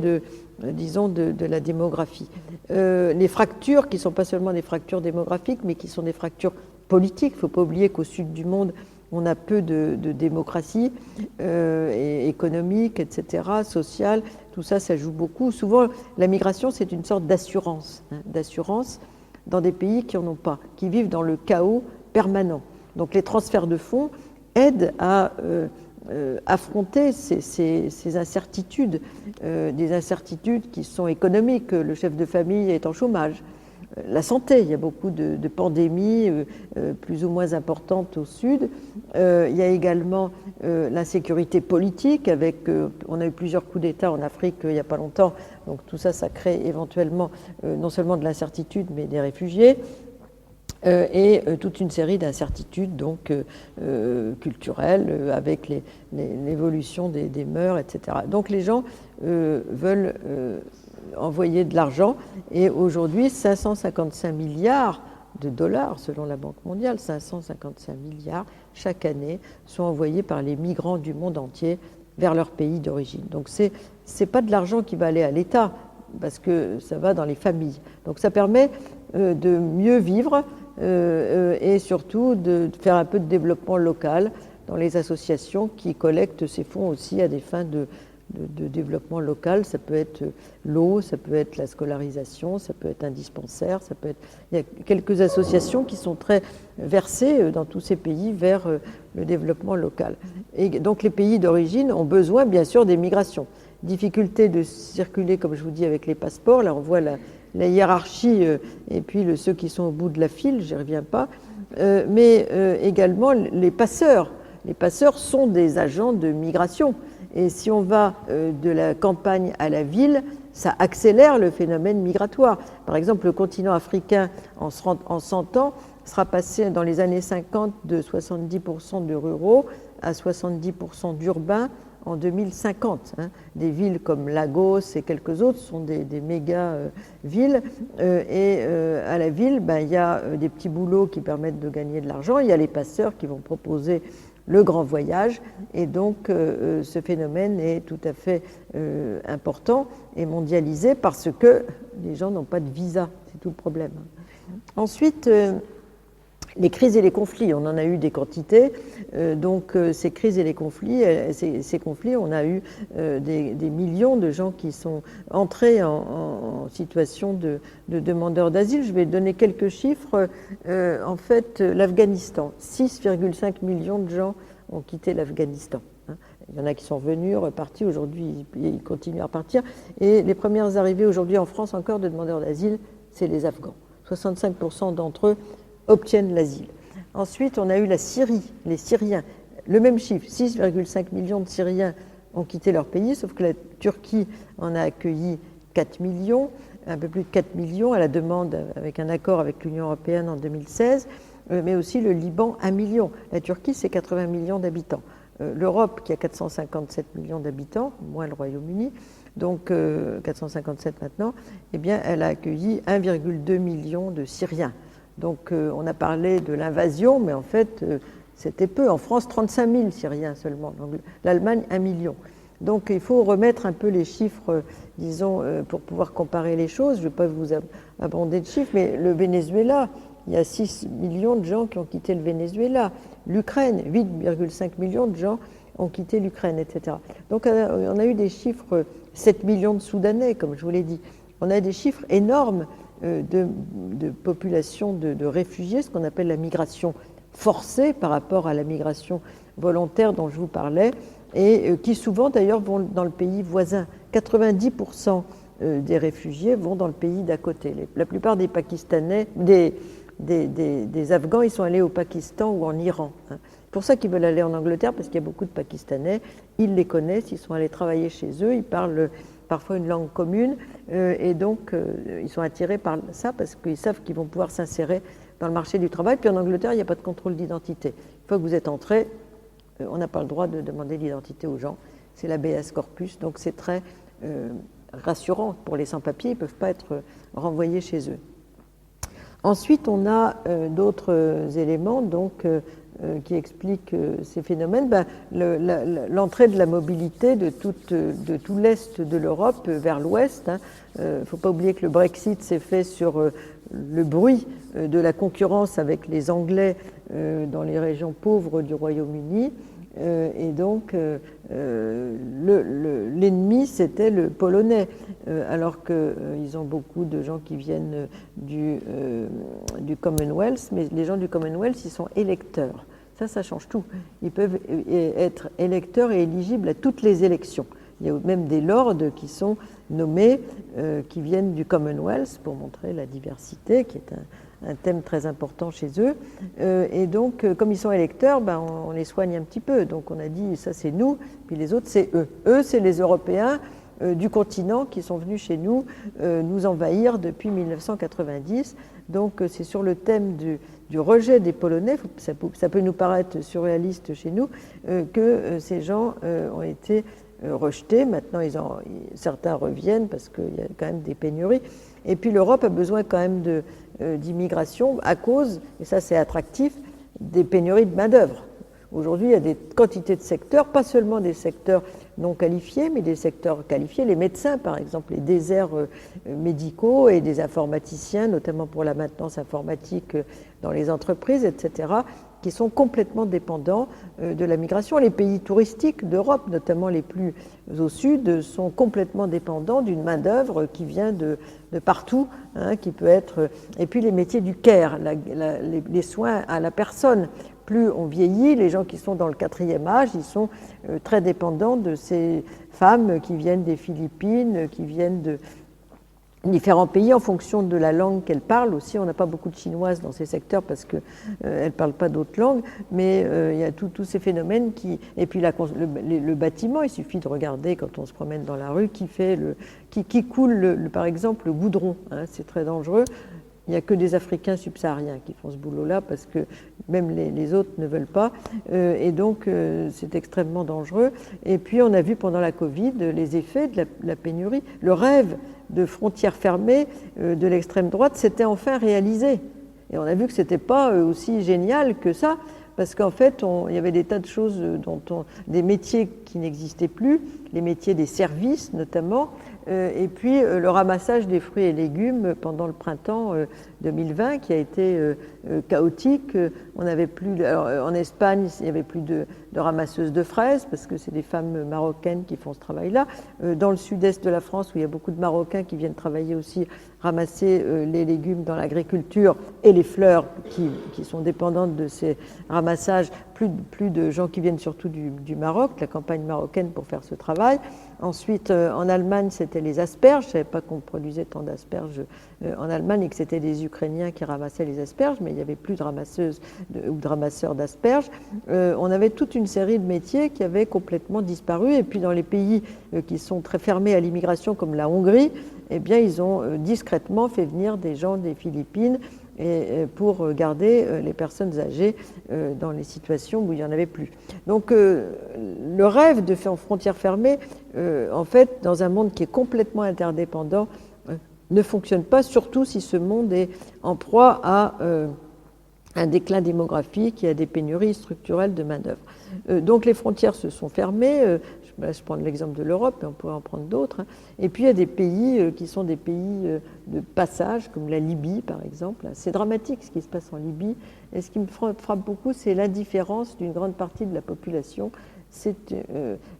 disons, de la démographie. Les fractures, qui ne sont pas seulement des fractures démographiques, mais qui sont des fractures politiques. Il ne faut pas oublier qu'au sud du monde, on a peu de démocratie économique, etc., sociale. Tout ça, ça joue beaucoup. Souvent, la migration, c'est une sorte d'assurance, hein, d'assurance dans des pays qui n'en ont pas, qui vivent dans le chaos permanent. Donc les transferts de fonds aident à affronter ces incertitudes, des incertitudes qui sont économiques. Le chef de famille est en chômage. La santé, il y a beaucoup de pandémies plus ou moins importantes au sud. Il y a également l'insécurité politique, on a eu plusieurs coups d'État en Afrique il n'y a pas longtemps, donc tout ça, ça crée éventuellement non seulement de l'incertitude, mais des réfugiés. Et toute une série d'incertitudes donc culturelles avec l'évolution des mœurs, etc. Donc les gens veulent envoyer de l'argent, et aujourd'hui 555 milliards de dollars selon la Banque mondiale, 555 milliards chaque année sont envoyés par les migrants du monde entier vers leur pays d'origine. Donc c'est pas de l'argent qui va aller à l'État, parce que ça va dans les familles. Donc ça permet de mieux vivre et surtout de faire un peu de développement local dans les associations qui collectent ces fonds aussi à des fins de développement local. Ça peut être l'eau, ça peut être la scolarisation, ça peut être un dispensaire, ça peut être... Il y a quelques associations qui sont très versées dans tous ces pays vers le développement local. Et donc les pays d'origine ont besoin bien sûr des migrations. Difficulté de circuler, comme je vous dis, avec les passeports. Là on voit la hiérarchie et puis ceux qui sont au bout de la file, j'y reviens pas, mais également les passeurs. Les passeurs sont des agents de migration. Et si on va de la campagne à la ville, ça accélère le phénomène migratoire. Par exemple, le continent africain, en 100 ans, sera passé dans les années 50 de 70% de ruraux à 70% d'urbains en 2050. Hein. Des villes comme Lagos et quelques autres sont des méga villes. Et à la ville, il y a des petits boulots qui permettent de gagner de l'argent. Il y a les passeurs qui vont proposer le grand voyage, et donc ce phénomène est tout à fait important et mondialisé parce que les gens n'ont pas de visa, c'est tout le problème. Ensuite, les crises et les conflits, on en a eu des quantités, donc ces crises et les conflits, ces conflits, on a eu des millions de gens qui sont entrés en situation de demandeurs d'asile. Je vais donner quelques chiffres. En fait, l'Afghanistan, 6,5 millions de gens ont quitté l'Afghanistan. Il y en a qui sont venus, repartis, aujourd'hui ils continuent à repartir. Et les premières arrivées aujourd'hui en France encore de demandeurs d'asile, c'est les Afghans. 65% d'entre eux obtiennent l'asile. Ensuite, on a eu la Syrie, les Syriens. Le même chiffre, 6,5 millions de Syriens ont quitté leur pays, sauf que la Turquie en a accueilli 4 millions, un peu plus de 4 millions à la demande avec un accord avec l'Union européenne en 2016, mais aussi le Liban, 1 million. La Turquie, c'est 80 millions d'habitants. L'Europe, qui a 457 millions d'habitants, moins le Royaume-Uni, donc 457 maintenant, eh bien, elle a accueilli 1,2 million de Syriens. Donc on a parlé de l'invasion, mais en fait, c'était peu. En France, 35 000 Syriens seulement. L'Allemagne, 1 million. Donc il faut remettre un peu les chiffres, disons, pour pouvoir comparer les choses. Je ne vais pas vous abonder de chiffres, mais le Venezuela, il y a 6 millions de gens qui ont quitté le Venezuela. L'Ukraine, 8,5 millions de gens ont quitté l'Ukraine, etc. Donc on a eu des chiffres, 7 millions de Soudanais, comme je vous l'ai dit. On a des chiffres énormes de population de réfugiés, ce qu'on appelle la migration forcée par rapport à la migration volontaire dont je vous parlais, et qui souvent d'ailleurs vont dans le pays voisin. 90% des réfugiés vont dans le pays d'à côté. La plupart des Pakistanais, des Afghans, ils sont allés au Pakistan ou en Iran. C'est pour ça qu'ils veulent aller en Angleterre, parce qu'il y a beaucoup de Pakistanais, ils les connaissent, ils sont allés travailler chez eux, ils parlent parfois une langue commune, et donc ils sont attirés par ça parce qu'ils savent qu'ils vont pouvoir s'insérer dans le marché du travail. Puis en Angleterre, il n'y a pas de contrôle d'identité. Une fois que vous êtes entré, on n'a pas le droit de demander l'identité aux gens. C'est l'habeas corpus, donc c'est très rassurant pour les sans-papiers, ils ne peuvent pas être renvoyés chez eux. Ensuite, on a d'autres éléments donc, qui expliquent ces phénomènes. L'entrée de la mobilité de tout l'Est de l'Europe vers l'Ouest. Il ne faut pas oublier que le Brexit s'est fait sur le bruit de la concurrence avec les Anglais dans les régions pauvres du Royaume-Uni. Et donc, l'ennemi, c'était le Polonais, alors qu'ils ont beaucoup de gens qui viennent du Commonwealth, mais les gens du Commonwealth, ils sont électeurs. Ça change tout. Ils peuvent être électeurs et éligibles à toutes les élections. Il y a même des lords qui sont nommés, qui viennent du Commonwealth pour montrer la diversité, qui est un thème très important chez eux. Et donc, comme ils sont électeurs, on les soigne un petit peu. Donc, on a dit, ça c'est nous, puis les autres c'est eux. Eux, c'est les Européens du continent qui sont venus chez nous nous envahir depuis 1990. Donc, c'est sur le thème du rejet des Polonais, ça peut nous paraître surréaliste chez nous, que ces gens ont été rejetés. Maintenant, certains reviennent parce qu'il y a quand même des pénuries. Et puis l'Europe a besoin quand même d'immigration à cause, et ça c'est attractif, des pénuries de main-d'œuvre. Aujourd'hui, il y a des quantités de secteurs, pas seulement des secteurs non qualifiés, mais des secteurs qualifiés. Les médecins, par exemple, les déserts médicaux et des informaticiens, notamment pour la maintenance informatique dans les entreprises, etc., qui sont complètement dépendants de la migration. Les pays touristiques d'Europe, notamment les plus au sud, sont complètement dépendants d'une main-d'œuvre qui vient de partout, qui peut être. Et puis les métiers du care, les soins à la personne. Plus on vieillit, les gens qui sont dans le 4e âge, ils sont très dépendants de ces femmes qui viennent des Philippines, qui viennent de différents pays en fonction de la langue qu'elles parlent aussi. On n'a pas beaucoup de chinoises dans ces secteurs parce qu'elles ne parlent pas d'autres langues, mais il y a tous ces phénomènes qui... Et puis le bâtiment, il suffit de regarder quand on se promène dans la rue qui coule, par exemple, le goudron. C'est très dangereux. Il n'y a que des Africains subsahariens qui font ce boulot-là parce que même les autres ne veulent pas. Et donc, c'est extrêmement dangereux. Et puis, on a vu pendant la Covid les effets de la pénurie. Le rêve de frontières fermées de l'extrême droite s'était enfin réalisé. Et on a vu que ce n'était pas aussi génial que ça, parce qu'en fait, il y avait des tas de choses, des métiers qui n'existaient plus, les métiers des services notamment, Et puis le ramassage des fruits et légumes pendant le printemps 2020 qui a été chaotique. On n'avait plus, alors, en Espagne, il n'y avait plus de ramasseuses de fraises parce que c'est des femmes marocaines qui font ce travail-là. Dans le sud-est de la France, où il y a beaucoup de Marocains qui viennent travailler aussi, ramasser les légumes dans l'agriculture et les fleurs qui sont dépendantes de ces ramassages, plus de gens qui viennent surtout du Maroc, de la campagne marocaine pour faire ce travail. Ensuite, en Allemagne, c'était les asperges. Je ne savais pas qu'on produisait tant d'asperges en Allemagne et que c'était des Ukrainiens qui ramassaient les asperges, mais il n'y avait plus de ramasseuses ou de ramasseurs d'asperges. On avait toute une série de métiers qui avaient complètement disparu. Et puis dans les pays qui sont très fermés à l'immigration, comme la Hongrie, eh bien, ils ont discrètement fait venir des gens des Philippines pour garder les personnes âgées dans les situations où il n'y en avait plus. Donc le rêve de frontières fermées, en fait, dans un monde qui est complètement interdépendant, ne fonctionne pas, surtout si ce monde est en proie à un déclin démographique et à des pénuries structurelles de main-d'œuvre. Donc les frontières se sont fermées. Je prends l'exemple de l'Europe, mais on pourrait en prendre d'autres. Et puis il y a des pays qui sont des pays de passage, comme la Libye par exemple. C'est dramatique ce qui se passe en Libye. Et ce qui me frappe beaucoup, c'est l'indifférence d'une grande partie de la population.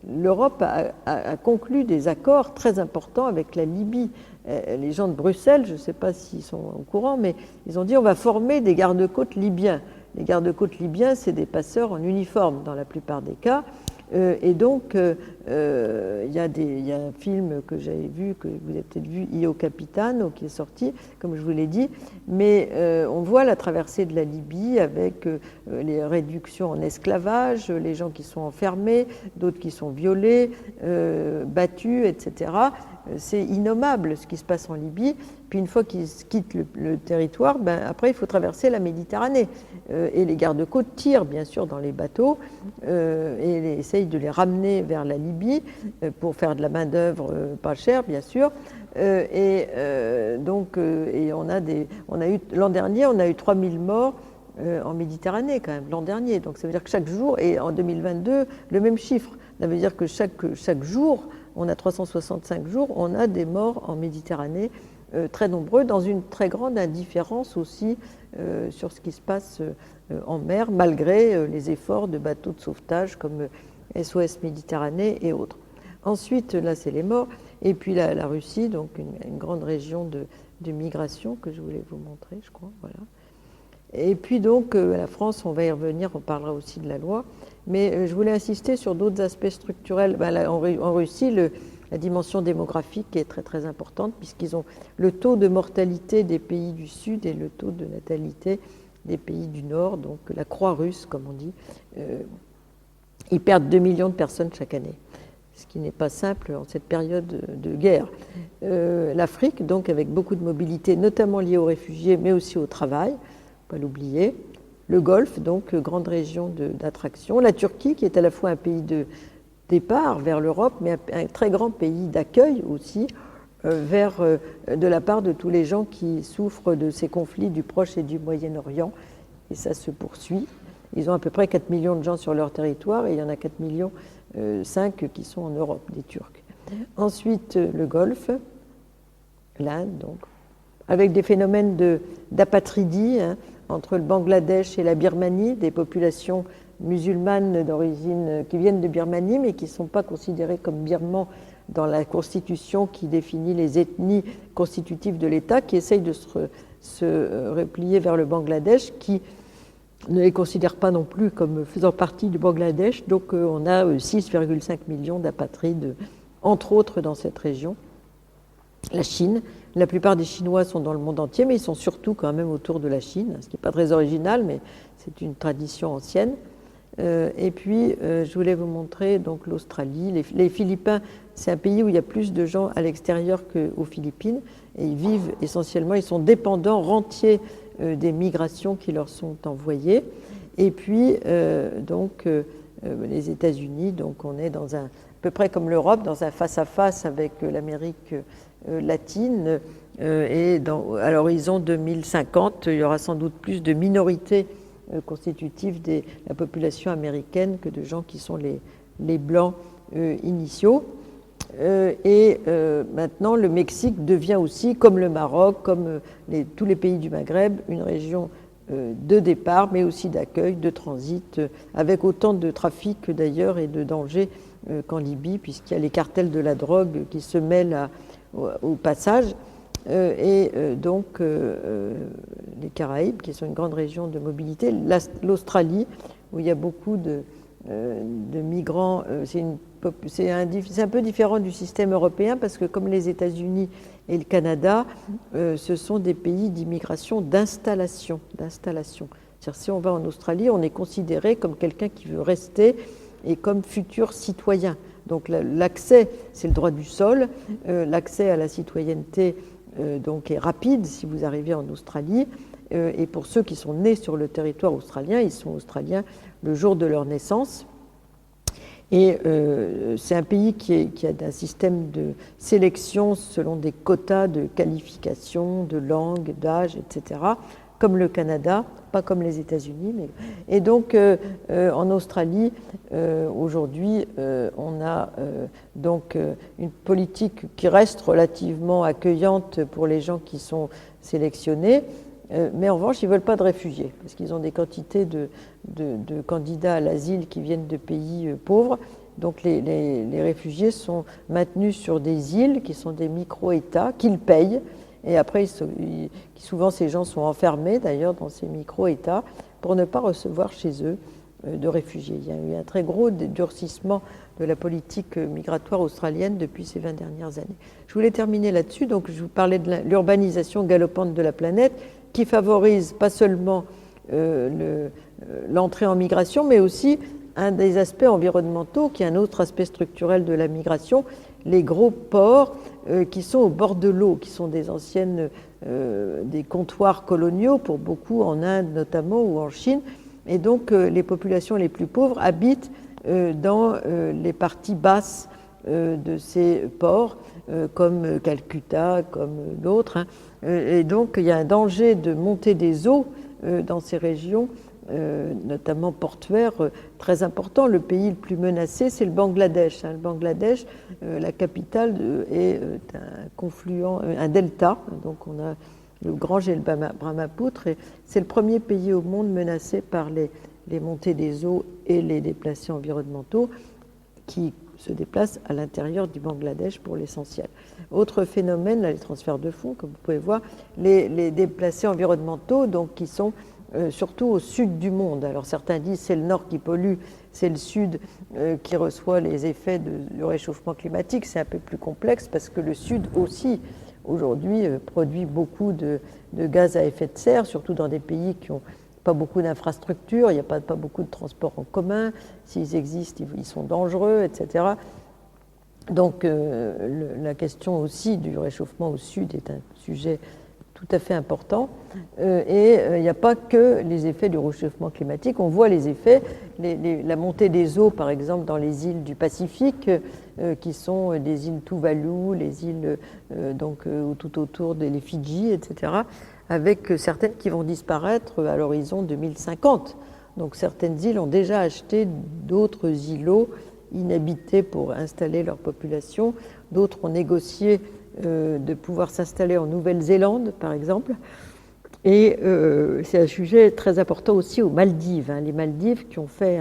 L'Europe a conclu des accords très importants avec la Libye. Les gens de Bruxelles, je ne sais pas s'ils sont au courant, mais ils ont dit on va former des gardes-côtes libyens. Les gardes-côtes libyens, c'est des passeurs en uniforme dans la plupart des cas. Et donc, il y a un film que j'avais vu, que vous avez peut-être vu, Io Capitano, qui est sorti, comme je vous l'ai dit, mais on voit la traversée de la Libye avec les réductions en esclavage, les gens qui sont enfermés, d'autres qui sont violés, battus, etc. C'est innommable ce qui se passe en Libye. Puis une fois qu'ils quittent le territoire, après il faut traverser la Méditerranée. Et les gardes-côtes tirent bien sûr dans les bateaux et essayent de les ramener vers la Libye pour faire de la main-d'œuvre pas chère, bien sûr. Et on a eu l'an dernier, on a eu 3000 morts en Méditerranée quand même, l'an dernier. Donc ça veut dire que chaque jour, et en 2022, le même chiffre. Ça veut dire que chaque jour, on a 365 jours, on a des morts en Méditerranée, très nombreux, dans une très grande indifférence aussi sur ce qui se passe en mer, malgré les efforts de bateaux de sauvetage comme SOS Méditerranée et autres. Ensuite, là, c'est les morts. Et puis la Russie, donc une grande région de migration que je voulais vous montrer, je crois. Voilà. Et puis donc, la France, on va y revenir, on parlera aussi de la loi. Mais je voulais insister sur d'autres aspects structurels. En Russie, la dimension démographique est très très importante puisqu'ils ont le taux de mortalité des pays du Sud et le taux de natalité des pays du Nord, donc la croix russe, comme on dit. Ils perdent 2 millions de personnes chaque année, ce qui n'est pas simple en cette période de guerre. L'Afrique, donc, avec beaucoup de mobilité, notamment liée aux réfugiés, mais aussi au travail, pas l'oublier. Le Golfe, donc, grande région d'attraction. La Turquie, qui est à la fois un pays de départ vers l'Europe, mais un très grand pays d'accueil aussi, de la part de tous les gens qui souffrent de ces conflits du Proche et du Moyen-Orient. Et ça se poursuit. Ils ont à peu près 4 millions de gens sur leur territoire et il y en a 4 millions 5 qui sont en Europe, des Turcs. Ensuite, le Golfe, l'Inde, donc, avec des phénomènes d'apatridie entre le Bangladesh et la Birmanie, des populations musulmanes d'origine qui viennent de Birmanie, mais qui ne sont pas considérées comme birmans dans la constitution qui définit les ethnies constitutives de l'État, qui essayent de se replier vers le Bangladesh, qui ne les considère pas non plus comme faisant partie du Bangladesh. Donc on a 6,5 millions d'apatrides, entre autres dans cette région. La Chine, la plupart des Chinois sont dans le monde entier, mais ils sont surtout quand même autour de la Chine, ce qui n'est pas très original, mais c'est une tradition ancienne. Et puis, je voulais vous montrer donc l'Australie. Les Philippins, c'est un pays où il y a plus de gens à l'extérieur qu'aux Philippines, et ils vivent essentiellement, ils sont dépendants, rentiers des migrations qui leur sont envoyées. Et puis, les États-Unis, donc on est dans à peu près comme l'Europe, dans un face-à-face avec l'Amérique latine. Et à l'horizon 2050, il y aura sans doute plus de minorités constitutives de la population américaine que de gens qui sont les blancs initiaux. Maintenant, le Mexique devient aussi, comme le Maroc, comme tous les pays du Maghreb, une région de départ, mais aussi d'accueil, de transit, avec autant de trafic d'ailleurs et de dangers qu'en Libye, puisqu'il y a les cartels de la drogue qui se mêlent au passage. Donc, les Caraïbes, qui sont une grande région de mobilité, l'Australie, où il y a beaucoup de migrants, c'est un peu différent du système européen, parce que comme les États-Unis et le Canada, ce sont des pays d'immigration d'installation. C'est-à-dire, si on va en Australie, on est considéré comme quelqu'un qui veut rester et comme futur citoyen. Donc l'accès, c'est le droit du sol, l'accès à la citoyenneté donc est rapide si vous arrivez en Australie, et pour ceux qui sont nés sur le territoire australien, ils sont australiens le jour de leur naissance. Et c'est un pays qui a un système de sélection selon des quotas de qualification, de langue, d'âge, etc., comme le Canada, pas comme les États-Unis. Et donc, en Australie, aujourd'hui, on a donc une politique qui reste relativement accueillante pour les gens qui sont sélectionnés, mais en revanche, ils ne veulent pas de réfugiés, parce qu'ils ont des quantités de candidats à l'asile qui viennent de pays pauvres. Donc les réfugiés sont maintenus sur des îles qui sont des micro-États qu'ils payent. Et après, souvent, ces gens sont enfermés, d'ailleurs, dans ces micro-États pour ne pas recevoir chez eux de réfugiés. Il y a eu un très gros durcissement de la politique migratoire australienne depuis ces 20 dernières années. Je voulais terminer là-dessus. Donc, je vous parlais de l'urbanisation galopante de la planète qui favorise pas seulement l'entrée en migration, mais aussi un des aspects environnementaux, qui est un autre aspect structurel de la migration, les gros ports qui sont au bord de l'eau, qui sont des des comptoirs coloniaux pour beaucoup, en Inde notamment ou en Chine. Et donc les populations les plus pauvres habitent dans les parties basses de ces ports, comme Calcutta, comme d'autres. Et donc il y a un danger de montée des eaux dans ces régions, notamment portuaires, très important. Le pays le plus menacé, c'est le Bangladesh. Le Bangladesh, la capitale est un confluent, un delta. Donc on a le Gange et le Brahmaputra. Et c'est le premier pays au monde menacé par les montées des eaux et les déplacés environnementaux qui se déplacent à l'intérieur du Bangladesh pour l'essentiel. Autre phénomène, là, les transferts de fonds, comme vous pouvez voir, les déplacés environnementaux, donc qui sont surtout au sud du monde. Alors certains disent c'est le nord qui pollue, c'est le sud qui reçoit les effets du réchauffement climatique. C'est un peu plus complexe parce que le sud aussi, aujourd'hui, produit beaucoup de gaz à effet de serre, surtout dans des pays qui n'ont pas beaucoup d'infrastructures, il n'y a pas beaucoup de transports en commun. S'ils existent, ils sont dangereux, etc. Donc la question aussi du réchauffement au sud est un sujet tout à fait important. Et il n'y a pas que les effets du réchauffement climatique. On voit les effets, la montée des eaux, par exemple, dans les îles du Pacifique, qui sont des îles Tuvalu, les îles donc tout autour des Fidji, etc., avec certaines qui vont disparaître à l'horizon 2050. Donc certaines îles ont déjà acheté d'autres îlots inhabités pour installer leur population. D'autres ont négocié de pouvoir s'installer en Nouvelle-Zélande, par exemple. Et c'est un sujet très important aussi aux Maldives. Les Maldives qui ont fait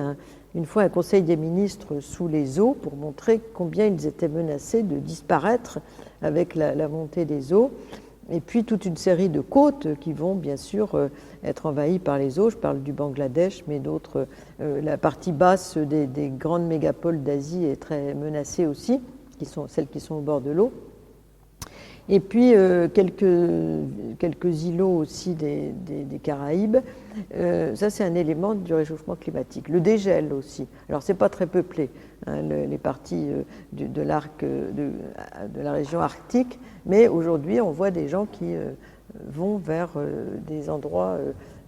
une fois un conseil des ministres sous les eaux pour montrer combien ils étaient menacés de disparaître avec la montée des eaux. Et puis toute une série de côtes qui vont bien sûr être envahies par les eaux. Je parle du Bangladesh, mais d'autres. La partie basse des grandes mégapoles d'Asie est très menacée aussi, celles qui sont au bord de l'eau. Et puis quelques îlots aussi des Caraïbes. Ça, c'est un élément du réchauffement climatique. Le dégel aussi. Alors, c'est pas très peuplé, les parties de la région arctique, mais aujourd'hui, on voit des gens qui vont vers des endroits,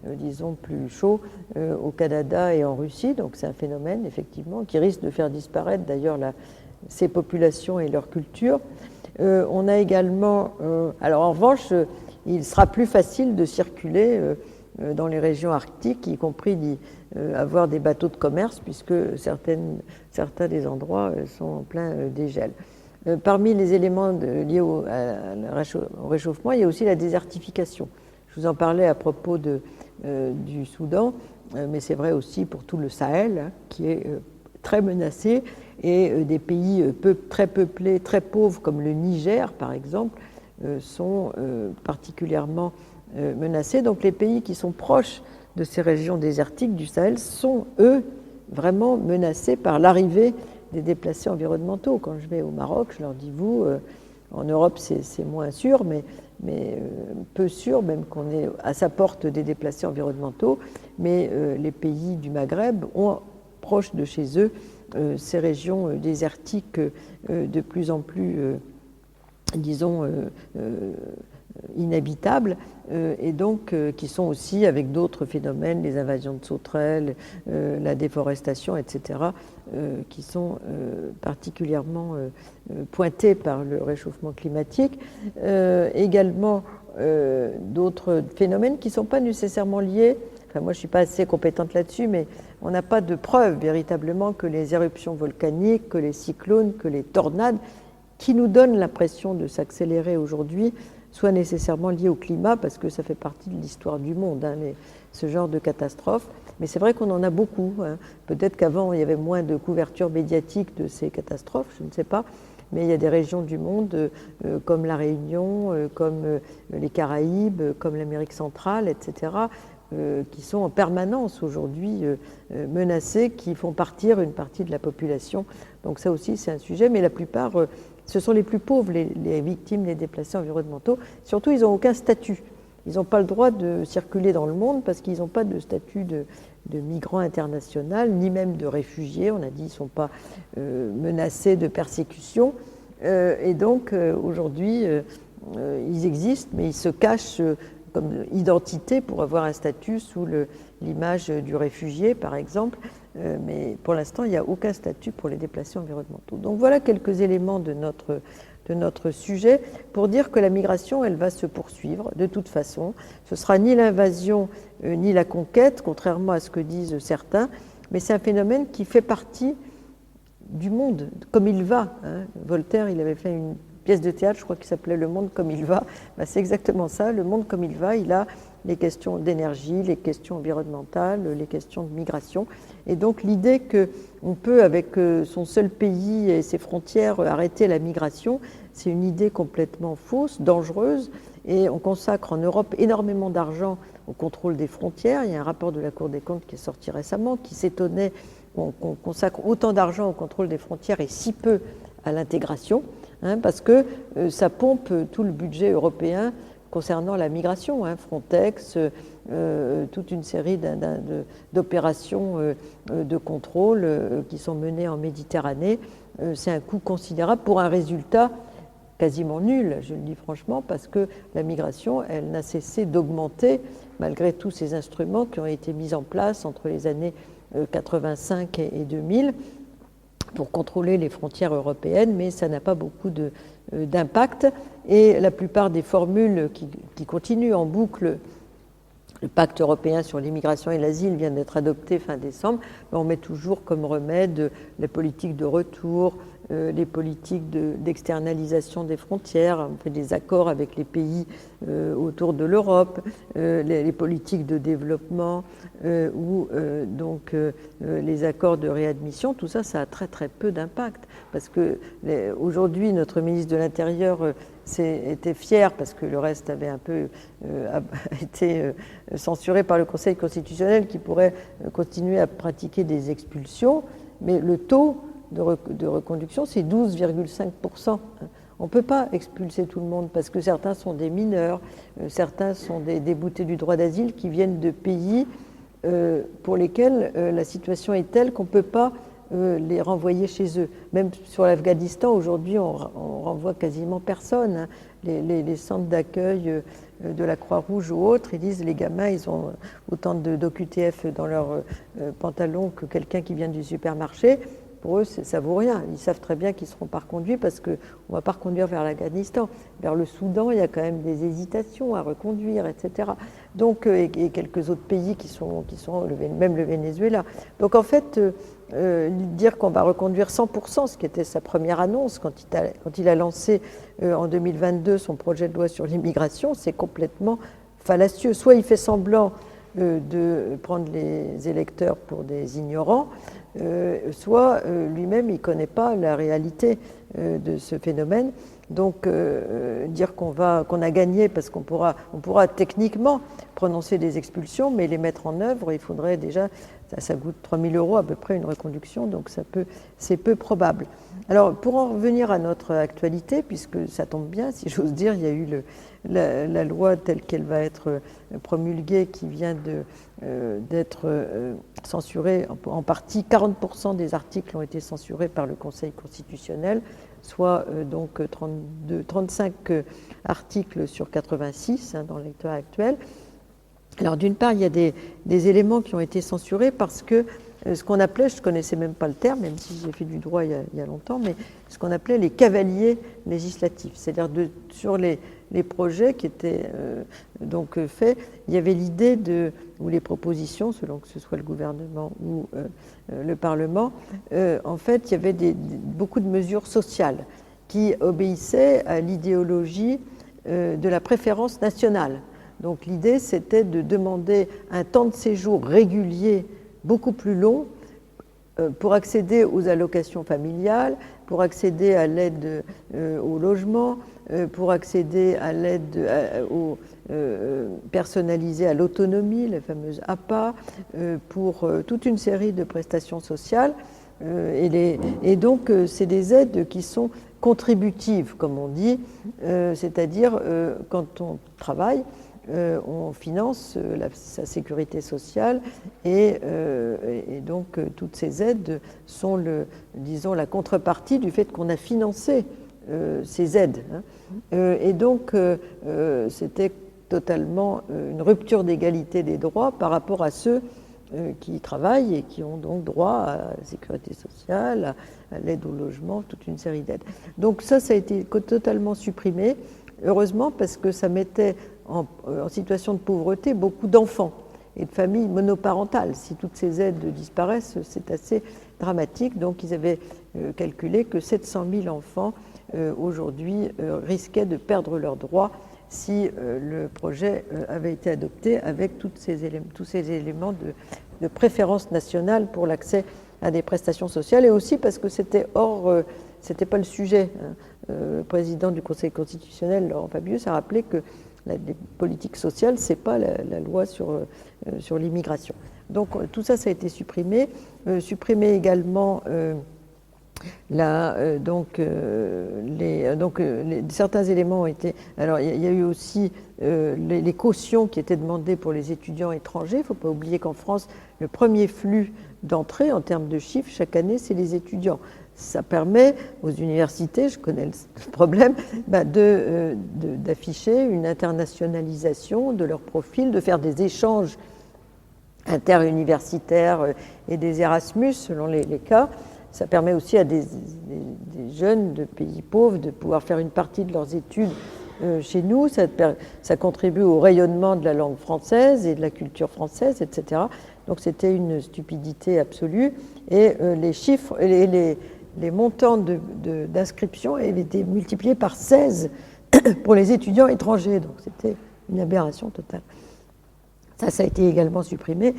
disons, plus chauds au Canada et en Russie. Donc, c'est un phénomène, effectivement, qui risque de faire disparaître, d'ailleurs, ces populations et leur culture. On a également, alors en revanche, il sera plus facile de circuler dans les régions arctiques, y compris avoir des bateaux de commerce, puisque certains des endroits sont en plein dégel. Parmi les éléments liés au réchauffement, il y a aussi la désertification. Je vous en parlais à propos du Soudan, mais c'est vrai aussi pour tout le Sahel, hein, qui est très menacé, et des pays très peuplés, très pauvres, comme le Niger, par exemple, sont particulièrement menacés. Donc les pays qui sont proches de ces régions désertiques du Sahel sont, eux, vraiment menacés par l'arrivée des déplacés environnementaux. Quand je vais au Maroc, je leur dis, vous, en Europe, c'est moins sûr, mais peu sûr, même qu'on est à sa porte des déplacés environnementaux, mais les pays du Maghreb ont proche de chez eux ces régions désertiques de plus en plus, disons, inhabitables, et donc qui sont aussi, avec d'autres phénomènes, les invasions de sauterelles, la déforestation, etc., qui sont particulièrement pointés par le réchauffement climatique. Également d'autres phénomènes qui ne sont pas nécessairement liés, enfin moi je ne suis pas assez compétente là-dessus, mais on n'a pas de preuve véritablement que les éruptions volcaniques, que les cyclones, que les tornades, qui nous donnent l'impression de s'accélérer aujourd'hui, soient nécessairement liés au climat, parce que ça fait partie de l'histoire du monde, hein, ce genre de catastrophes. Mais c'est vrai qu'on en a beaucoup, hein. Peut-être qu'avant, il y avait moins de couverture médiatique de ces catastrophes, je ne sais pas, mais il y a des régions du monde, comme la Réunion, comme les Caraïbes, comme l'Amérique centrale, etc., qui sont en permanence aujourd'hui menacées, qui font partir une partie de la population. Donc ça aussi, c'est un sujet, mais la plupart, ce sont les plus pauvres, les victimes des déplacés environnementaux. Surtout, ils n'ont aucun statut. Ils n'ont pas le droit de circuler dans le monde parce qu'ils n'ont pas de statut de migrants international, ni même de réfugiés. On a dit qu'ils ne sont pas menacés de persécution. Et donc, aujourd'hui, ils existent, mais ils se cachent comme identité pour avoir un statut sous l'image du réfugié, par exemple. Mais pour l'instant, il n'y a aucun statut pour les déplacés environnementaux. Donc voilà quelques éléments de notre sujet pour dire que la migration, elle va se poursuivre de toute façon. Ce ne sera ni l'invasion ni la conquête, contrairement à ce que disent certains, mais c'est un phénomène qui fait partie du monde, comme il va, hein. Voltaire, il avait fait une pièce de théâtre, je crois, qui s'appelait Le monde comme il va. Ben, c'est exactement ça, le monde comme il va. Il a les questions d'énergie, les questions environnementales, les questions de migration. Et donc l'idée qu'on peut, avec son seul pays et ses frontières, arrêter la migration, c'est une idée complètement fausse, dangereuse. Et on consacre en Europe énormément d'argent au contrôle des frontières. Il y a un rapport de la Cour des comptes qui est sorti récemment qui s'étonnait qu'on consacre autant d'argent au contrôle des frontières et si peu à l'intégration. Hein, parce que ça pompe tout le budget européen concernant la migration, hein, Frontex, toute une série d'opérations de contrôle qui sont menées en Méditerranée. C'est un coût considérable pour un résultat quasiment nul, je le dis franchement, parce que la migration, elle n'a cessé d'augmenter malgré tous ces instruments qui ont été mis en place entre les années 85 et 2000. Pour contrôler les frontières européennes, mais ça n'a pas beaucoup d'impact. Et la plupart des formules qui continuent en boucle, le pacte européen sur l'immigration et l'asile vient d'être adopté fin décembre, mais on met toujours comme remède les politiques de retour, les politiques d'externalisation des frontières, on fait des accords avec les pays autour de l'Europe, les politiques de développement ou donc les accords de réadmission, tout ça, ça a très très peu d'impact. Parce que aujourd'hui, notre ministre de l'Intérieur était fier, parce que le reste avait un peu été censuré par le Conseil constitutionnel, qui pourrait continuer à pratiquer des expulsions, mais le taux de reconduction, c'est 12,5%. On ne peut pas expulser tout le monde parce que certains sont des mineurs, certains sont des déboutés du droit d'asile qui viennent de pays pour lesquels la situation est telle qu'on ne peut pas les renvoyer chez eux. Même sur l'Afghanistan, aujourd'hui, on renvoie quasiment personne. Hein. Les centres d'accueil de la Croix-Rouge ou autres, ils disent les gamins, ils ont autant d'OQTF dans leur pantalon que quelqu'un qui vient du supermarché. pour eux, ça vaut rien. Ils savent très bien qu'ils ne seront pas reconduits parce qu'on ne va pas reconduire vers l'Afghanistan. Vers le Soudan, il y a quand même des hésitations à reconduire, etc. Donc, et quelques autres pays qui sont même le Venezuela. Donc, en fait, dire qu'on va reconduire 100%, ce qui était sa première annonce quand il a lancé en 2022 son projet de loi sur l'immigration, c'est complètement fallacieux. Soit il fait semblant de prendre les électeurs pour des ignorants, soit lui-même il ne connaît pas la réalité de ce phénomène. Donc dire qu'on a gagné parce qu'on pourra techniquement prononcer des expulsions, mais les mettre en œuvre, il faudrait déjà, ça coûte 3 000 € à peu près une reconduction, donc c'est peu probable. Alors pour en revenir à notre actualité, puisque ça tombe bien, si j'ose dire, il y a eu la loi telle qu'elle va être promulguée qui vient d'être censurée en partie. 40% des articles ont été censurés par le Conseil constitutionnel, soit donc 35 articles sur 86 dans l'état actuel. Alors d'une part, il y a des éléments qui ont été censurés parce que ce qu'on appelait, je ne connaissais même pas le terme, même si j'ai fait du droit il y a longtemps, mais ce qu'on appelait les cavaliers législatifs, c'est-à-dire sur les projets qui étaient donc faits, il y avait l'idée ou les propositions, selon que ce soit le gouvernement ou le Parlement, en fait, il y avait beaucoup de mesures sociales qui obéissaient à l'idéologie de la préférence nationale. Donc l'idée, c'était de demander un temps de séjour régulier beaucoup plus long pour accéder aux allocations familiales, pour accéder à l'aide au logement, pour accéder à l'aide personnalisée à l'autonomie, la fameuse APA, pour toute une série de prestations sociales. Et donc, c'est des aides qui sont contributives, comme on dit, c'est-à-dire quand on travaille, on finance sa sécurité sociale et donc toutes ces aides sont disons la contrepartie du fait qu'on a financé ces aides. Et donc c'était totalement une rupture d'égalité des droits par rapport à ceux qui travaillent et qui ont donc droit à la sécurité sociale, à l'aide au logement, toute une série d'aides. Donc ça a été totalement supprimé, heureusement, parce que ça mettait en situation de pauvreté beaucoup d'enfants et de familles monoparentales. Si toutes ces aides disparaissent, c'est assez dramatique. Donc ils avaient calculé que 700 000 enfants aujourd'hui risquaient de perdre leurs droits si le projet avait été adopté avec tous ces éléments de préférence nationale pour l'accès à des prestations sociales, et aussi parce que c'était c'était pas le sujet. Le président du Conseil constitutionnel, Laurent Fabius, a rappelé que les politiques sociales, c'est pas la loi sur l'immigration. Donc tout ça a été supprimé. Supprimé également certains éléments ont été. Alors il y a eu aussi les cautions qui étaient demandées pour les étudiants étrangers. Il ne faut pas oublier qu'en France, le premier flux d'entrée en termes de chiffres chaque année, c'est les étudiants. Ça permet aux universités, je connais le problème, d'afficher une internationalisation de leur profil, de faire des échanges interuniversitaires et des Erasmus selon les cas. Ça permet aussi à des jeunes de pays pauvres de pouvoir faire une partie de leurs études chez nous. Ça contribue au rayonnement de la langue française et de la culture française, etc. Donc c'était une stupidité absolue. Et les chiffres, les montants d'inscription avaient été multipliés par 16 pour les étudiants étrangers. Donc c'était une aberration totale. Ça a été également supprimé.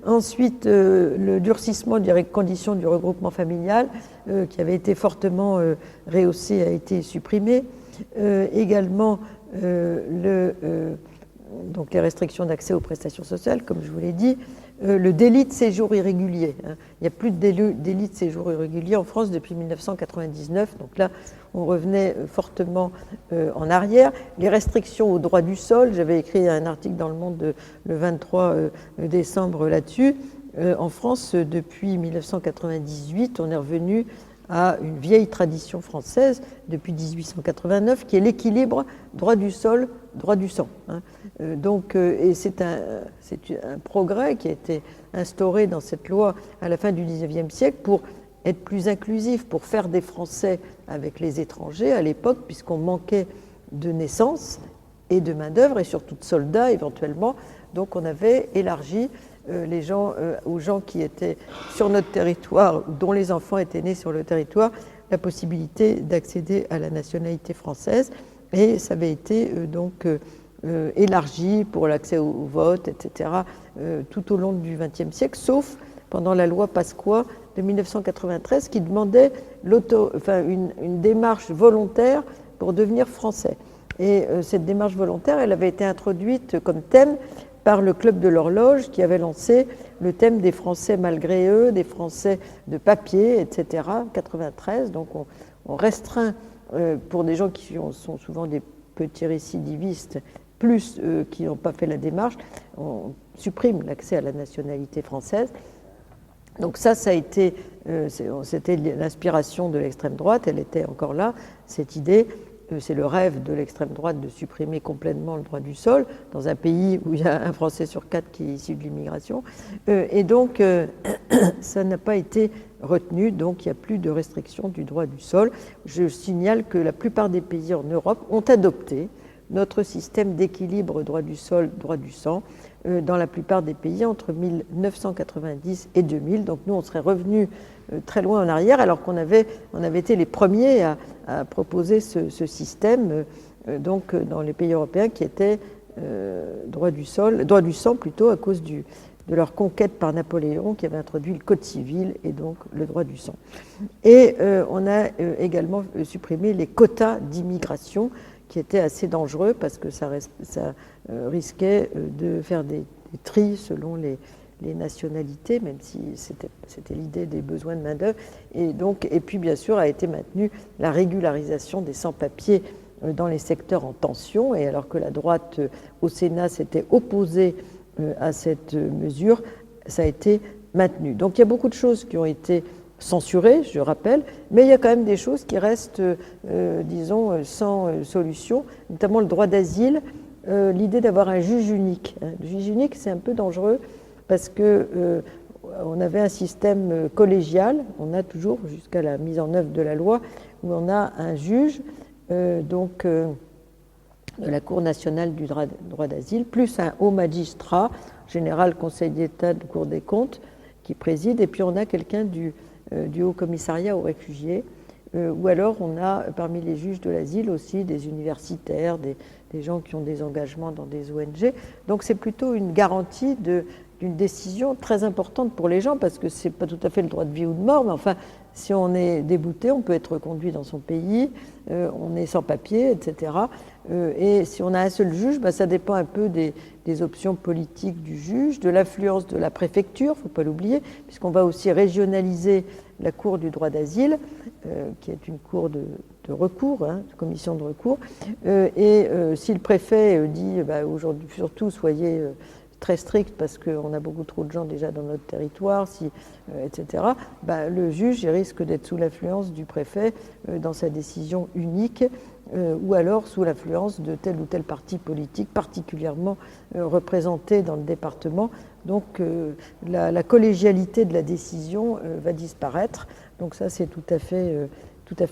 Ensuite, le durcissement des conditions du regroupement familial, qui avait été fortement rehaussé, a été supprimé. Également, donc les restrictions d'accès aux prestations sociales, comme je vous l'ai dit. Le délit de séjour irrégulier. Il n'y a plus de délit de séjour irrégulier en France depuis 1999. Donc là, on revenait fortement en arrière. Les restrictions au droit du sol, j'avais écrit un article dans Le Monde le 23 décembre là-dessus. En France, depuis 1998, on est revenu à une vieille tradition française depuis 1889, qui est l'équilibre droit du sol, droit du sang. Et c'est un progrès qui a été instauré dans cette loi à la fin du XIXe siècle pour être plus inclusif, pour faire des Français avec les étrangers à l'époque, puisqu'on manquait de naissances et de main-d'œuvre, et surtout de soldats éventuellement. Donc on avait élargi les gens, aux gens qui étaient sur notre territoire, dont les enfants étaient nés sur le territoire, la possibilité d'accéder à la nationalité française. Et ça avait été élargi pour l'accès au vote, etc., tout au long du XXe siècle, sauf pendant la loi Pasqua de 1993 qui demandait une démarche volontaire pour devenir français. Et cette démarche volontaire, elle avait été introduite comme thème par le Club de l'Horloge qui avait lancé le thème des Français malgré eux, des Français de papier, etc., en 93. Donc on restreint, pour des gens qui sont souvent des petits récidivistes, plus qui n'ont pas fait la démarche, on supprime l'accès à la nationalité française. Donc ça a été, c'était l'inspiration de l'extrême droite, elle était encore là, cette idée. C'est le rêve de l'extrême droite de supprimer complètement le droit du sol dans un pays où il y a un Français sur 4 qui est issu de l'immigration. Et donc, ça n'a pas été retenu, donc il n'y a plus de restriction du droit du sol. Je signale que la plupart des pays en Europe ont adopté notre système d'équilibre droit du sol, droit du sang, dans la plupart des pays entre 1990 et 2000. Donc nous, on serait revenus très loin en arrière, alors qu'on avait été les premiers à proposer ce système dans les pays européens qui étaient droit du sang plutôt, à cause de leur conquête par Napoléon qui avait introduit le Code civil et donc le droit du sang. Et on a également supprimé les quotas d'immigration qui étaient assez dangereux parce que ça risquait de faire des tris selon les nationalités, même si c'était l'idée des besoins de main-d'œuvre. Et puis, bien sûr, a été maintenue la régularisation des sans-papiers dans les secteurs en tension. Et alors que la droite au Sénat s'était opposée à cette mesure, ça a été maintenu. Donc il y a beaucoup de choses qui ont été censurées, je rappelle, mais il y a quand même des choses qui restent, disons, sans solution, notamment le droit d'asile, l'idée d'avoir un juge unique. Le juge unique, c'est un peu dangereux parce que on avait un système collégial, on a toujours jusqu'à la mise en œuvre de la loi, où on a un juge, de la Cour nationale du droit d'asile, plus un haut magistrat, général Conseil d'État de Cour des comptes, qui préside, et puis on a quelqu'un du Haut Commissariat aux réfugiés, ou alors on a parmi les juges de l'asile aussi des universitaires, des gens qui ont des engagements dans des ONG. Donc c'est plutôt une garantie d'une décision très importante pour les gens, parce que c'est pas tout à fait le droit de vie ou de mort, mais enfin, si on est débouté, on peut être reconduit dans son pays, on est sans papier, etc. Et si on a un seul juge, ça dépend un peu des options politiques du juge, de l'influence de la préfecture, il ne faut pas l'oublier, puisqu'on va aussi régionaliser la Cour du droit d'asile, qui est une cour de recours, de commission de recours. Si le préfet dit aujourd'hui, surtout, soyez très strict parce qu'on a beaucoup trop de gens déjà dans notre territoire, etc., le juge il risque d'être sous l'influence du préfet dans sa décision unique, ou alors sous l'influence de tel ou tel parti politique particulièrement représenté dans le département. Donc la collégialité de la décision va disparaître. Donc ça, c'est tout à fait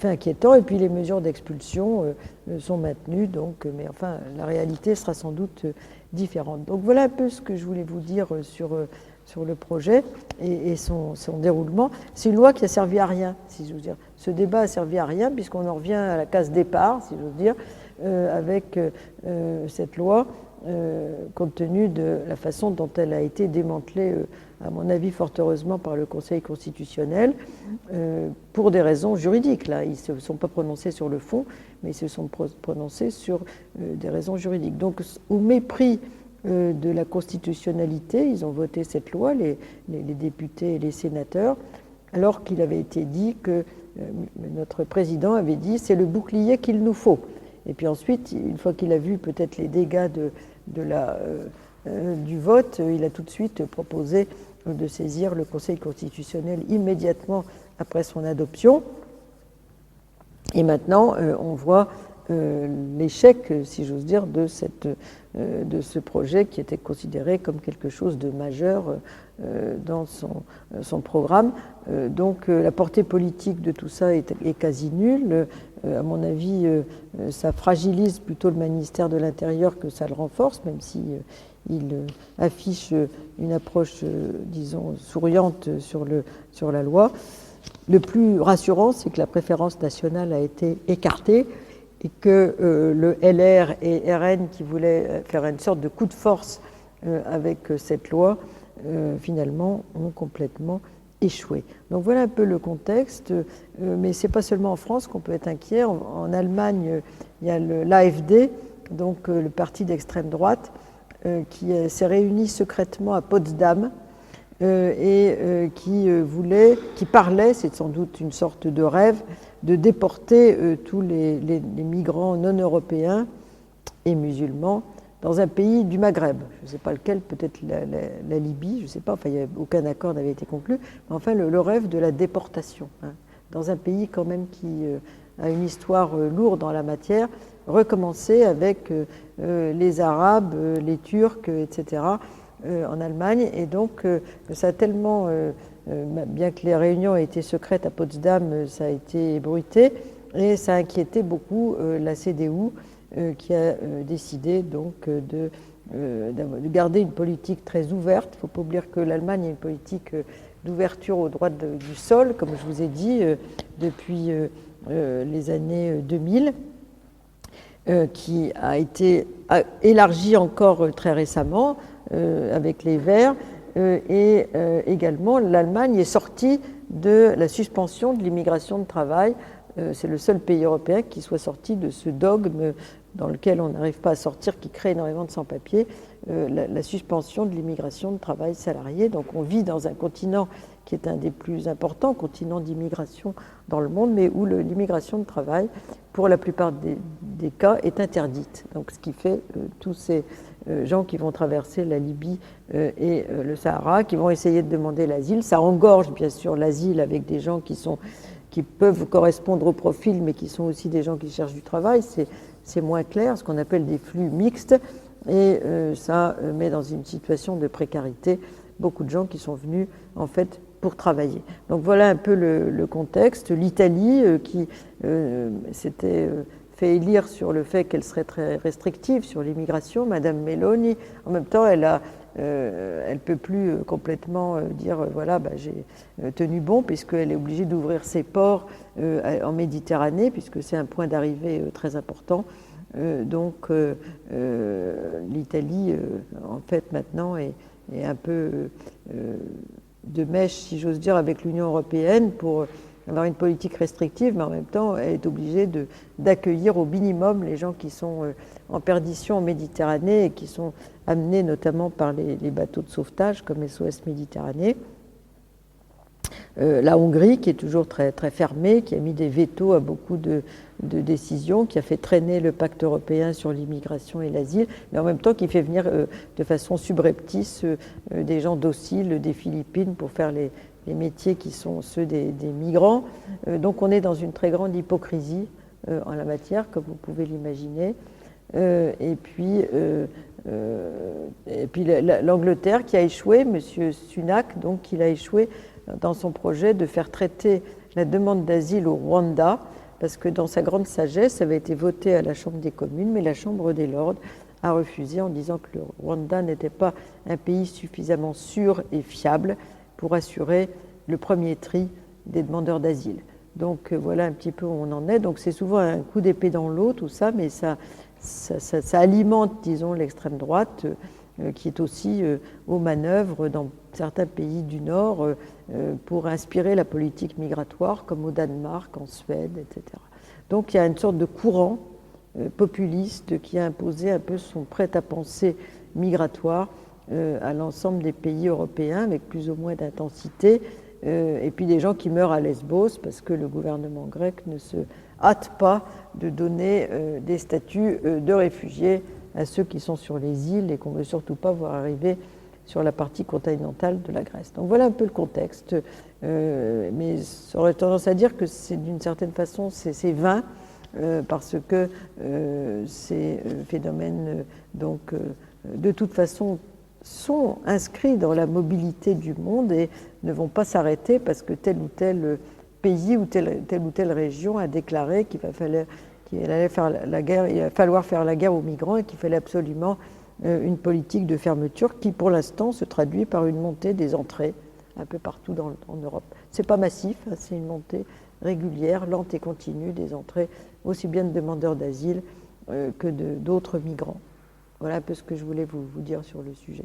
inquiétant. Et puis les mesures d'expulsion sont maintenues, mais enfin la réalité sera sans doute différente. Donc voilà un peu ce que je voulais vous dire sur le projet et son déroulement. C'est une loi qui a servi à rien, si j'ose dire. Ce débat a servi à rien puisqu'on en revient à la case départ, si j'ose dire, avec cette loi, compte tenu de la façon dont elle a été démantelée, à mon avis, fort heureusement, par le Conseil constitutionnel, pour des raisons juridiques. Là, ils ne se sont pas prononcés sur le fond, mais ils se sont prononcés sur des raisons juridiques. Donc, au mépris de la constitutionnalité, ils ont voté cette loi, les députés et les sénateurs, alors qu'il avait été dit que notre président avait dit c'est le bouclier qu'il nous faut. Et puis ensuite, une fois qu'il a vu peut-être les dégâts du vote, il a tout de suite proposé de saisir le Conseil constitutionnel immédiatement après son adoption. Et maintenant, on voit l'échec, si j'ose dire, de ce projet qui était considéré comme quelque chose de majeur dans son programme. Donc la portée politique de tout ça est quasi nulle. À mon avis, ça fragilise plutôt le ministère de l'Intérieur que ça le renforce, même si il affiche une approche, disons, souriante sur la loi. Le plus rassurant, c'est que la préférence nationale a été écartée et que le LR et RN qui voulaient faire une sorte de coup de force avec cette loi, finalement, ont complètement échoué. Donc voilà un peu le contexte, mais ce n'est pas seulement en France qu'on peut être inquiet. En Allemagne, il y a l'AfD, donc le parti d'extrême droite, qui s'est réuni secrètement à Potsdam et qui parlait, c'est sans doute une sorte de rêve, de déporter tous les migrants non européens et musulmans dans un pays du Maghreb. Je ne sais pas lequel, peut-être la Libye, je ne sais pas, enfin, aucun accord n'avait été conclu, mais enfin le rêve de la déportation, hein, dans un pays quand même qui a une histoire lourde en la matière, recommencer avec les Arabes, les Turcs, etc., en Allemagne. Et donc, ça a tellement, bien que les réunions aient été secrètes à Potsdam, ça a été ébruité, et ça a inquiété beaucoup la CDU, qui a décidé donc de garder une politique très ouverte. Il ne faut pas oublier que l'Allemagne a une politique d'ouverture aux droits du sol, comme je vous ai dit, depuis les années 2000, qui a été élargie encore très récemment avec les Verts, et également l'Allemagne est sortie de la suspension de l'immigration de travail. C'est le seul pays européen qui soit sorti de ce dogme dans lequel on n'arrive pas à sortir, qui crée énormément de sans-papiers, la suspension de l'immigration de travail salarié. Donc on vit dans un continent qui est un des plus importants continents d'immigration dans le monde, mais où l'immigration de travail, pour la plupart des cas, est interdite. Donc ce qui fait tous ces gens qui vont traverser la Libye et le Sahara, qui vont essayer de demander l'asile. Ça engorge bien sûr l'asile avec des gens qui peuvent correspondre au profil, mais qui sont aussi des gens qui cherchent du travail. C'est moins clair, ce qu'on appelle des flux mixtes, et ça met dans une situation de précarité beaucoup de gens qui sont venus en fait pour travailler. Donc voilà un peu le contexte. L'Italie qui s'était fait élire sur le fait qu'elle serait très restrictive sur l'immigration, Madame Meloni, en même temps elle peut plus complètement dire voilà, j'ai tenu bon, puisqu'elle est obligée d'ouvrir ses ports en Méditerranée, puisque c'est un point d'arrivée très important. Donc l'Italie en fait maintenant est un peu de mèche, si j'ose dire, avec l'Union européenne pour avoir une politique restrictive, mais en même temps elle est obligée d'accueillir au minimum les gens qui sont en perdition en Méditerranée et qui sont amenés notamment par les bateaux de sauvetage comme SOS Méditerranée. La Hongrie, qui est toujours très, très fermée, qui a mis des vétos à beaucoup de décisions, qui a fait traîner le pacte européen sur l'immigration et l'asile, mais en même temps qui fait venir de façon subreptice des gens dociles des Philippines pour faire les métiers qui sont ceux des migrants. Donc on est dans une très grande hypocrisie en la matière, comme vous pouvez l'imaginer. Et puis l'Angleterre qui a échoué, M. Sunak, donc il a échoué dans son projet de faire traiter la demande d'asile au Rwanda, parce que dans sa grande sagesse, ça avait été voté à la Chambre des communes, mais la Chambre des lords a refusé en disant que le Rwanda n'était pas un pays suffisamment sûr et fiable pour assurer le premier tri des demandeurs d'asile. Donc voilà un petit peu où on en est. Donc c'est souvent un coup d'épée dans l'eau, tout ça, mais ça alimente, disons, l'extrême droite, qui est aussi aux manœuvres dans certains pays du Nord pour inspirer la politique migratoire, comme au Danemark, en Suède, etc. Donc il y a une sorte de courant populiste qui a imposé un peu son prêt-à-penser migratoire à l'ensemble des pays européens, avec plus ou moins d'intensité, et puis des gens qui meurent à Lesbos parce que le gouvernement grec ne se hâte pas de donner des statuts de réfugiés à ceux qui sont sur les îles et qu'on ne veut surtout pas voir arriver sur la partie continentale de la Grèce. Donc voilà un peu le contexte, mais j'aurais tendance à dire que c'est d'une certaine façon c'est vain, parce que ces phénomènes de toute façon sont inscrits dans la mobilité du monde et ne vont pas s'arrêter parce que tel ou tel pays ou telle ou telle région a déclaré qu'il allait faire la guerre, il va falloir faire la guerre aux migrants et qu'il fallait absolument une politique de fermeture qui, pour l'instant, se traduit par une montée des entrées un peu partout en Europe. C'est pas massif, hein, c'est une montée régulière, lente et continue des entrées aussi bien de demandeurs d'asile que d'autres migrants. Voilà un peu ce que je voulais vous dire sur le sujet.